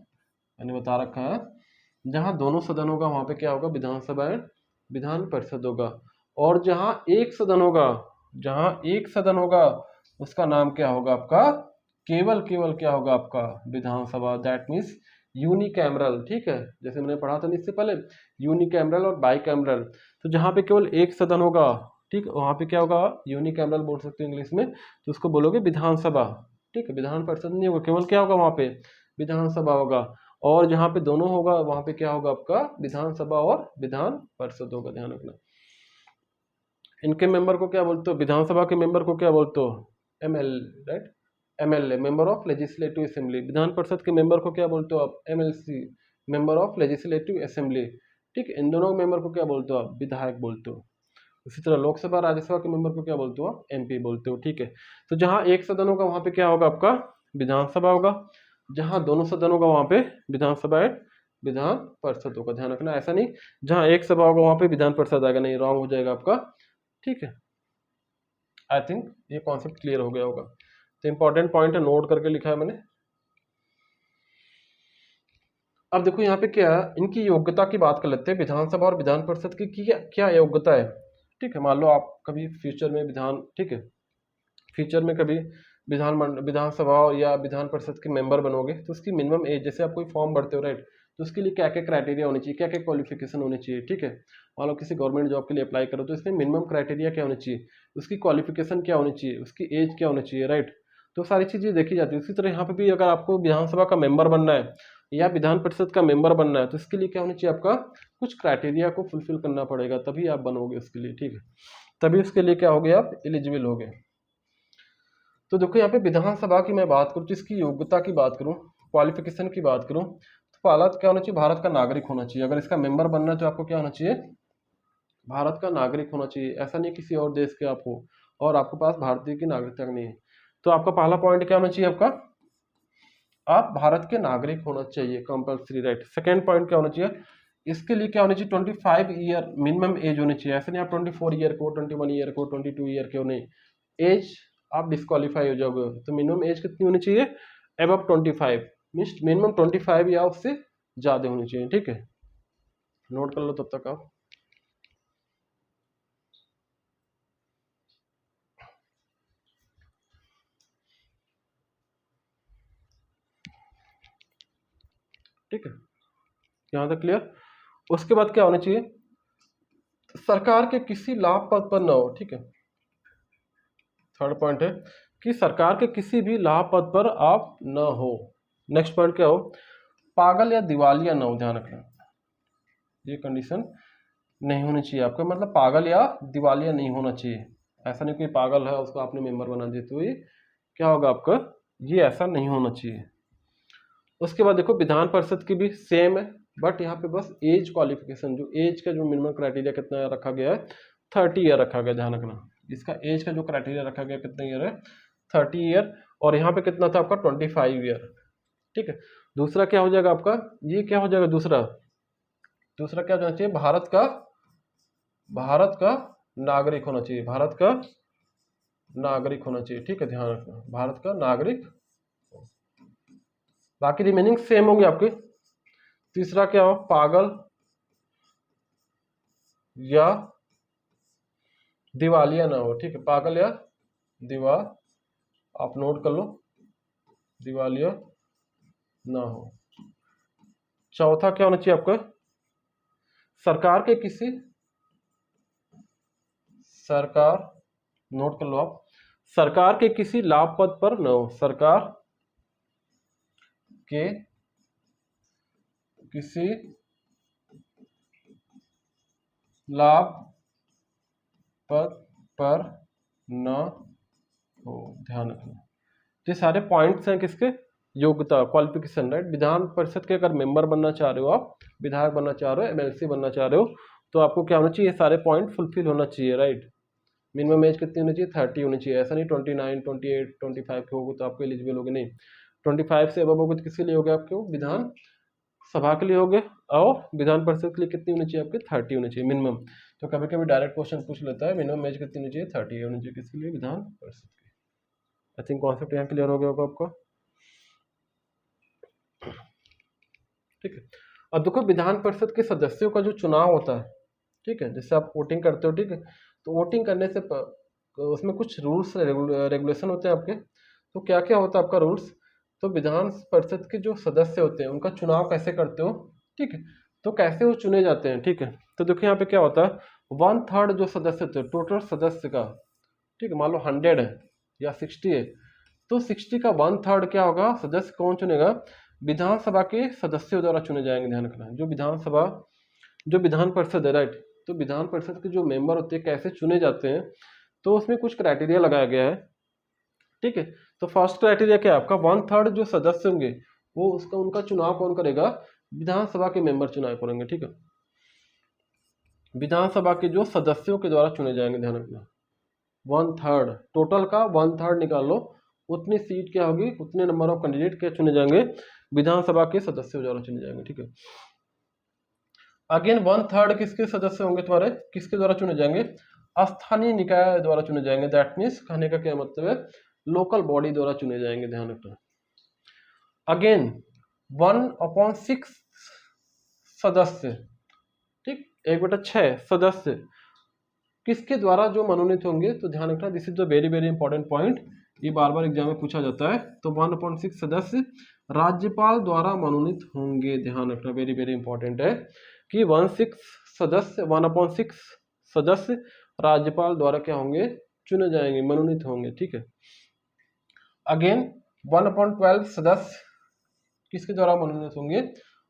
S1: मैंने बता रखा है, जहां दोनों सदन होगा वहां पे क्या होगा, विधानसभा एंड विधान परिषद होगा। और जहां एक सदन होगा, उसका नाम क्या होगा आपका, केवल क्या होगा आपका, विधानसभा। दैट मीन्स यूनिकैमरल, ठीक है, जैसे मैंने पढ़ा था इससे पहले, यूनिकैमरल और बाइकैमरल। तो जहां पे केवल एक सदन होगा, ठीक, वहां पे क्या होगा, यूनिकैमरल बोल सकते हो इंग्लिश में, तो उसको बोलोगे विधानसभा, ठीक है, विधान परिषद नहीं होगा, केवल क्या होगा वहां पे, विधानसभा होगा। और जहां पे दोनों होगा वहां पे क्या होगा आपका, विधानसभा और विधान परिषद होगा। ध्यान रखना, इनके मेंबर को क्या बोलते हो, विधानसभा के मेंबर को क्या बोलते हो, ML, right, MLA, member of legislative assembly. Vidhan Parishad के मेंबर को क्या बोलते हो आप, MLC, member of legislative assembly, ठीक है। इन दोनों मेंबर को क्या बोलते हो आप, विधायक बोलते हो। उसी तरह लोकसभा राज्यसभा के मेंबर को क्या बोलते हो आप, एमपी बोलते हो, ठीक है। तो जहां एक सदन होगा वहां पे क्या होगा आपका, विधानसभा होगा, जहां दोनों सदन होगा वहां पे विधानसभा एंड विधान परिषद होगा। ध्यान रखना, ऐसा नहीं जहां एक सभा होगा वहां पे विधान परिषद आएगा, नहीं, रॉन्ग हो जाएगा आपका, ठीक है। आई थिंक ये कॉन्सेप्ट क्लियर हो गया होगा। तो इंपॉर्टेंट पॉइंट है, नोट करके लिखा है मैंने। अब देखो यहाँ पे क्या है, इनकी योग्यता की बात कर लेते हैं, विधानसभा और विधान परिषद की क्या योग्यता है, ठीक है। मान लो आप कभी फ्यूचर में ठीक है, फ्यूचर में कभी विधानसभा या विधान परिषद के मेंबर बनोगे, तो उसकी मिनिमम एज, जैसे आप कोई फॉर्म भरते हो, राइट, तो उसके लिए क्या क्या क्राइटेरिया होनी चाहिए, क्या क्या क्वालिफिकेशन होनी चाहिए, ठीक है। मान लो किसी गवर्नमेंट जॉब के लिए अप्लाई करो तो इसमें मिनिमम क्राइटेरिया क्या होनी चाहिए, उसकी क्वालिफिकेशन क्या होनी चाहिए, उसकी एज क्या होनी चाहिए, राइट, तो सारी चीज़ें देखी जाती है। उसी तरह यहाँ पे भी अगर आपको विधानसभा का मेंबर बनना है या विधान परिषद का मेंबर बनना है, तो इसके लिए क्या होना चाहिए, आपका कुछ क्राइटेरिया को फुलफिल करना पड़ेगा, तभी आप बनोगे उसके लिए, ठीक है, तभी उसके लिए क्या हो गए, आप एलिजिबल हो गए। तो देखो यहाँ पे विधानसभा की मैं बात करूँ तो इसकी योग्यता की बात करूँ, क्वालिफिकेशन की बात करूँ, तो पहला क्या होना चाहिए, भारत का नागरिक होना चाहिए। अगर इसका मेंबर बनना है तो आपको क्या होना चाहिए, भारत का नागरिक होना चाहिए। ऐसा नहीं किसी और देश के आप हो और आपके पास भारतीय की नागरिकता नहीं है, तो आपका पहला पॉइंट क्या होना चाहिए, आपका आप भारत के नागरिक होना चाहिए, कंपल्सरी, राइट। सेकेंड पॉइंट क्या होना चाहिए, इसके लिए क्या होना चाहिए, 25 ईयर मिनिमम एज होनी चाहिए। ऐसा नहीं आप 24 ईयर को, 21 ईयर को, 22 ईयर के हो, नहीं, एज आप डिस्क्वालीफाई हो जाओगे। तो मिनिमम एज कितनी होनी चाहिए, अबव 25, मीन्स मिनिमम 25 या उससे ज्यादा होनी चाहिए, ठीक है। नोट कर लो तब तक आप। ठीक है, यहाँ तक क्लियर। उसके बाद क्या होना चाहिए, सरकार के किसी लाभ पद पर न हो, ठीक है। थर्ड पॉइंट है कि सरकार के किसी भी लाभ पद पर आप न हो। नेक्स्ट पॉइंट क्या हो, पागल या दिवालिया न हो। ध्यान रखना, ये कंडीशन नहीं होनी चाहिए आपका, मतलब पागल या दिवालिया नहीं होना चाहिए। ऐसा नहीं कोई पागल है उसको आपने मेंबर बना दिया, तो ये क्या होगा आपका, ये ऐसा नहीं होना चाहिए। उसके बाद देखो विधान परिषद की भी सेम है, बट यहाँ पे बस एज क्वालिफिकेशन, जो एज का जो मिनिमम क्राइटेरिया कितना रखा गया है, 30 ईयर रखा गया, ध्यान रखना। इसका एज का जो क्राइटेरिया रखा गया कितना ईयर है, 30 ईयर। और यहाँ पे कितना था आपका, 25 ईयर। ठीक है। दूसरा क्या हो जाएगा आपका, ये क्या हो जाएगा, दूसरा क्या होना चाहिए, भारत का नागरिक होना चाहिए, भारत का नागरिक होना चाहिए। ठीक है, ध्यान रखना, भारत का नागरिक। बाकी रिमेनिंग सेम होंगे आपके। तीसरा क्या हो, पागल या दिवालिया ना हो। ठीक है, पागल या आप नोट कर लो, दिवालिया ना हो। चौथा क्या होना चाहिए आपका, सरकार के किसी, सरकार नोट कर लो आप, सरकार के किसी लाभ पद पर न हो, सरकार के किसी लाभ पद पर न हो, ध्यान रखना। ये सारे पॉइंट्स हैं किसके, योग्यता, क्वालिफिकेशन, राइट। विधान परिषद के अगर मेंबर बनना चाह रहे हो आप, विधायक बनना चाह रहे हो, एमएलसी बनना चाह रहे हो, तो आपको क्या होना चाहिए, ये सारे पॉइंट फुलफिल होना चाहिए, राइट। मिनिमम एज कितनी होनी चाहिए, 30 होनी चाहिए। ऐसा नहीं 29, 28, 25 के होगे तो आपको एलिजिबल होगे, नहीं। 25 से अबव होगे तो किसके लिए होगे, आपके विधान सभा के लिए होगे। और विधान परिषद के लिए कितनी होनी चाहिए, आपके 30 होनी चाहिए मिनिमम। तो कभी कभी डायरेक्ट क्वेश्चन पूछ लेता है, मिनिमम एज कितनी होनी चाहिए, 30 होनी चाहिए, किसके लिए, विधान परिषद की। आई थिंक कॉन्सेप्ट यहाँ क्लियर हो गया होगा आपका। ठीक है। अब देखो, विधान परिषद के सदस्यों का जो चुनाव होता है, ठीक है, जैसे आप वोटिंग करते हो, ठीक है, तो वोटिंग करने से उसमें कुछ रूल्स रेगुलेशन होते हैं आपके। तो क्या क्या होता है आपका रूल्स, तो विधान परिषद के जो सदस्य होते हैं उनका चुनाव कैसे करते हो, ठीक है, तो कैसे वो चुने जाते हैं, ठीक है। तो देखो यहाँ पे क्या होता है, 1/3 जो सदस्य होते हैं टोटल सदस्य का, ठीक है, मान लो 100 है या 60 है, तो 60 का 1/3 क्या होगा, सदस्य कौन चुनेगा, विधानसभा के सदस्यों द्वारा चुने जाएंगे। ध्यान रखना, जो विधानसभा, जो विधान परिषद है, राइट, तो विधान परिषद के जो मेंबर होते हैं कैसे चुने जाते हैं, तो उसमें कुछ क्राइटेरिया लगाया गया है। ठीक है, तो फर्स्ट क्राइटेरिया क्या है आपका, 1/3 जो सदस्य होंगे वो उसका उनका चुनाव कौन करेगा, विधानसभा के मेंबर चुनाव करेंगे। ठीक है, विधानसभा के जो सदस्यों के द्वारा चुने जाएंगे, ध्यान रखना। 1/3 टोटल का 1/3 निकाल लो, उतनी सीट क्या होगी, उतने नंबर ऑफ कैंडिडेट क्या चुने जाएंगे, विधानसभा के सदस्यों द्वारा चुने जाएंगे। ठीक है, अगेन 1/3 किसके सदस्य होंगे तुम्हारे, किसके द्वारा चुने जाएंगे, स्थानीय निकाय द्वारा चुने जाएंगे। दैट मीन्स कहने का क्या मतलब है, लोकल बॉडी द्वारा चुने जाएंगे, ध्यान रखना। अगेन 1/6 सदस्य, ठीक, 1/6 सदस्य किसके द्वारा जो मनोनीत होंगे, तो ध्यान रखना, this is the very very important point, ये बार बार एग्जाम में पूछा जाता है। तो 1/6 सदस्य राज्यपाल द्वारा मनोनीत होंगे, ध्यान रखना, वेरी वेरी इंपॉर्टेंट है कि 1/6 सदस्य राज्यपाल द्वारा क्या होंगे, चुने जाएंगे, मनोनीत होंगे। ठीक है, अगेन 1/12 सदस्य किसके द्वारा मनोनीत होंगे,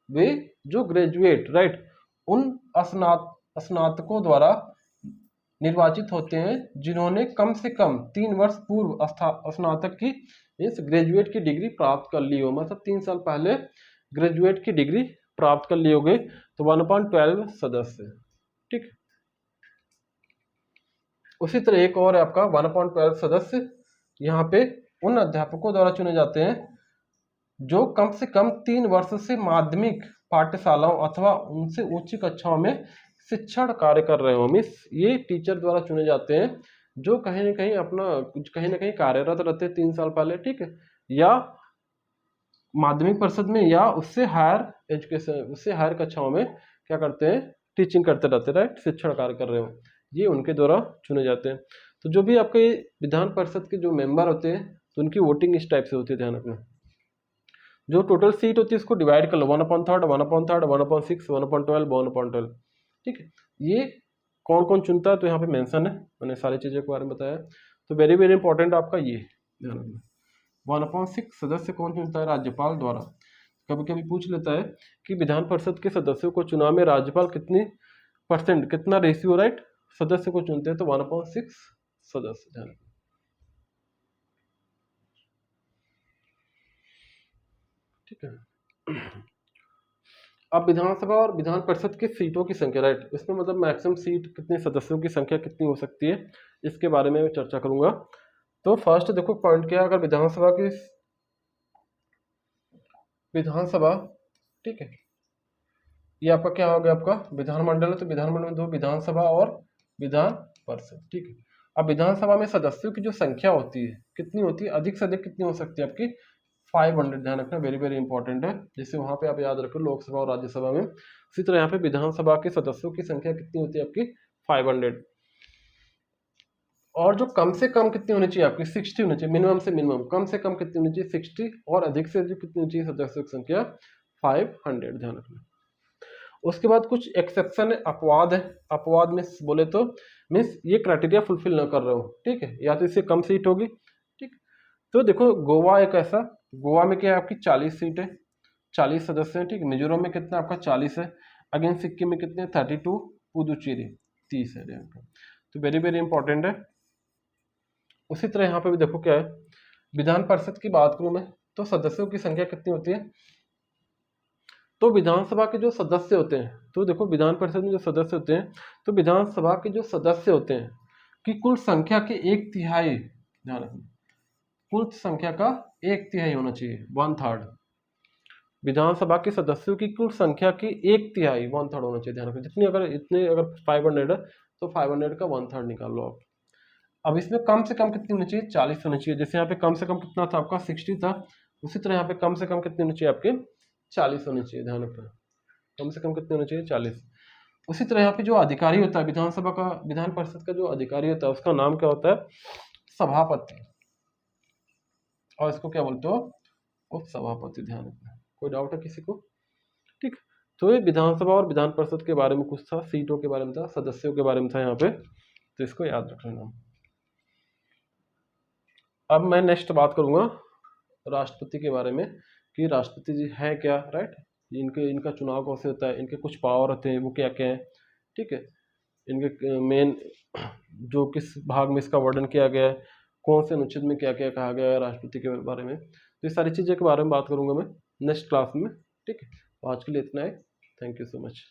S1: वे जो ग्रेजुएट, राइट, उन स्नातकों द्वारा निर्वाचित होते हैं जिन्होंने कम से कम 3 वर्ष पूर्व स्नातक की, इस ग्रेजुएट की डिग्री प्राप्त कर ली हो, मतलब 3 साल पहले ग्रेजुएट की डिग्री प्राप्त कर ली होगी। तो 1/12 सदस्य। ठीक, उसी तरह एक और है आपका 1/12 सदस्य, यहाँ पे उन अध्यापकों द्वारा चुने जाते हैं जो कम से कम 3 वर्ष से माध्यमिक पाठशालाओं अथवा उनसे उच्च कक्षाओं में शिक्षण कार्य कर रहे हो। मिस ये टीचर द्वारा चुने जाते हैं जो कहीं ना कहीं अपना कहीं ना कहीं कार्यरत रहते हैं 3 साल पहले, ठीक है, या माध्यमिक परिषद में या उससे हायर एजुकेशन, उससे हायर कक्षाओं में क्या करते हैं, टीचिंग करते रहते हैं, राइट, शिक्षण कार्य कर रहे हो, ये उनके द्वारा चुने जाते हैं। तो जो भी आपके विधान परिषद के जो मेंबर होते हैं तो उनकी वोटिंग इस टाइप से होती है, ध्यान रखना। जो टोटल सीट होती है इसको डिवाइड कर लो, 1/3, 1/3, 1/6, 1/12, 1/12। ठीक है, ये कौन कौन चुनता है तो यहाँ पे मेंशन है, मैंने सारी चीज़ों के बारे में बताया। तो वेरी वेरी इंपॉर्टेंट आपका ये ध्यान रखना, 1/6 सदस्य कौन चुनता है, राज्यपाल द्वारा। कभी कभी पूछ लेता है कि विधान परिषद के सदस्यों को चुनाव में राज्यपाल कितनी %, कितना रेशियो, राइट, सदस्य को चुनते हैं, तो 1/6 सदस्य, ध्यान रखना। ठीक है, अब विधानसभा और विधान परिषद की सीटों की संख्या, राइट, इसमें मतलब मैक्सिमम सीट कितने सदस्यों की संख्या कितनी हो सकती है, इसके बारे में चर्चा करूंगा। तो फर्स्ट देखो पॉइंट क्या है, अगर विधानसभा, ठीक है, ये आपका क्या हो गया, आपका विधानमंडल है, तो विधानमंडल में दो विधानसभा और विधान परिषद, ठीक है। अब विधानसभा में सदस्यों की जो संख्या होती है कितनी होती है, अधिक से अधिक कितनी हो सकती है आपकी 500, ध्यान रखना, वेरी वेरी इंपॉर्टेंट है, जैसे वहां पे आप याद रखो लोकसभा और राज्यसभा में, उसी तरह यहाँ पे विधानसभा के सदस्यों की संख्या कितनी होती है आपकी 500। और जो कम से कम कितनी होनी चाहिए आपकी 60 होनी चाहिए, मिनिमम से मिनिमम कम से कम कितनी होनी चाहिए 60, और अधिक से अधिक कितनी होनी चाहिए सदस्यों की संख्या 500, ध्यान रखना। उसके बाद कुछ एक्सेप्शन है, अपवाद है, अपवाद में बोले तो मीन्स ये क्राइटेरिया फुलफिल ना कर रहे हो, ठीक है, या तो इससे कम सीट होगी, ठीक। तो देखो गोवा एक ऐसा, गोवा में क्या है आपकी 40 सीट है, 40 सदस्य हैं, ठीक। मिजोरम में कितना आपका 40 है, अगेन सिक्किम में कितने 32, पुदुचेरी 30 है, तो वेरी वेरी इंपॉर्टेंट है। उसी तरह यहाँ पे भी देखो क्या है, विधान परिषद की बात करूं मैं तो सदस्यों की संख्या कितनी होती है, तो विधानसभा के जो सदस्य होते हैं, तो देखो विधान परिषद में जो सदस्य होते हैं, तो विधानसभा के जो सदस्य होते हैं कि कुल संख्या के 1/3, ध्यान रखना, कुल संख्या का 1/3 होना चाहिए, 1/3, विधानसभा के सदस्यों की कुल संख्या की 1/3, 1/3 होना चाहिए, ध्यान रखना, जितनी अगर इतने अगर 500 है तो 500 का 1/3 निकाल लो आप। अब इसमें कम से कम कितनी होनी चाहिए 40 होनी चाहिए, जैसे यहाँ पे कम से कम कितना था आपका 60 था, उसी तरह यहाँ पे कम से कम कितनी होनी चाहिए आपके 40 होनी चाहिए, ध्यान रखना, कम से कम कितने होने चाहिए 40। उसी तरह यहाँ पे जो अधिकारी होता है विधानसभा का, विधान परिषद का जो अधिकारी होता है उसका नाम क्या होता है, सभापति, और इसको क्या बोलते हो, उप सभापति, ध्यान रखना। कोई डाउट है किसी को, ठीक। तो ये विधानसभा और विधान परिषद के बारे में कुछ था, सीटों के बारे में था, सदस्यों के बारे में था यहाँ पे, तो इसको याद रख लेना। अब मैं नेक्स्ट बात करूंगा राष्ट्रपति के बारे में, कि राष्ट्रपति जी है क्या, राइट, इनका चुनाव कैसे होता है, इनके कुछ पावर होते हैं वो क्या क्या है, ठीक है, इनके मेन जो किस भाग में इसका वर्णन किया गया है, कौन से अनुच्छेद में क्या क्या कहा गया है राष्ट्रपति के बारे में, तो ये सारी चीज़ें के बारे में बात करूंगा मैं नेक्स्ट क्लास में, ठीक है। तो आज के लिए इतना है, थैंक यू सो मच।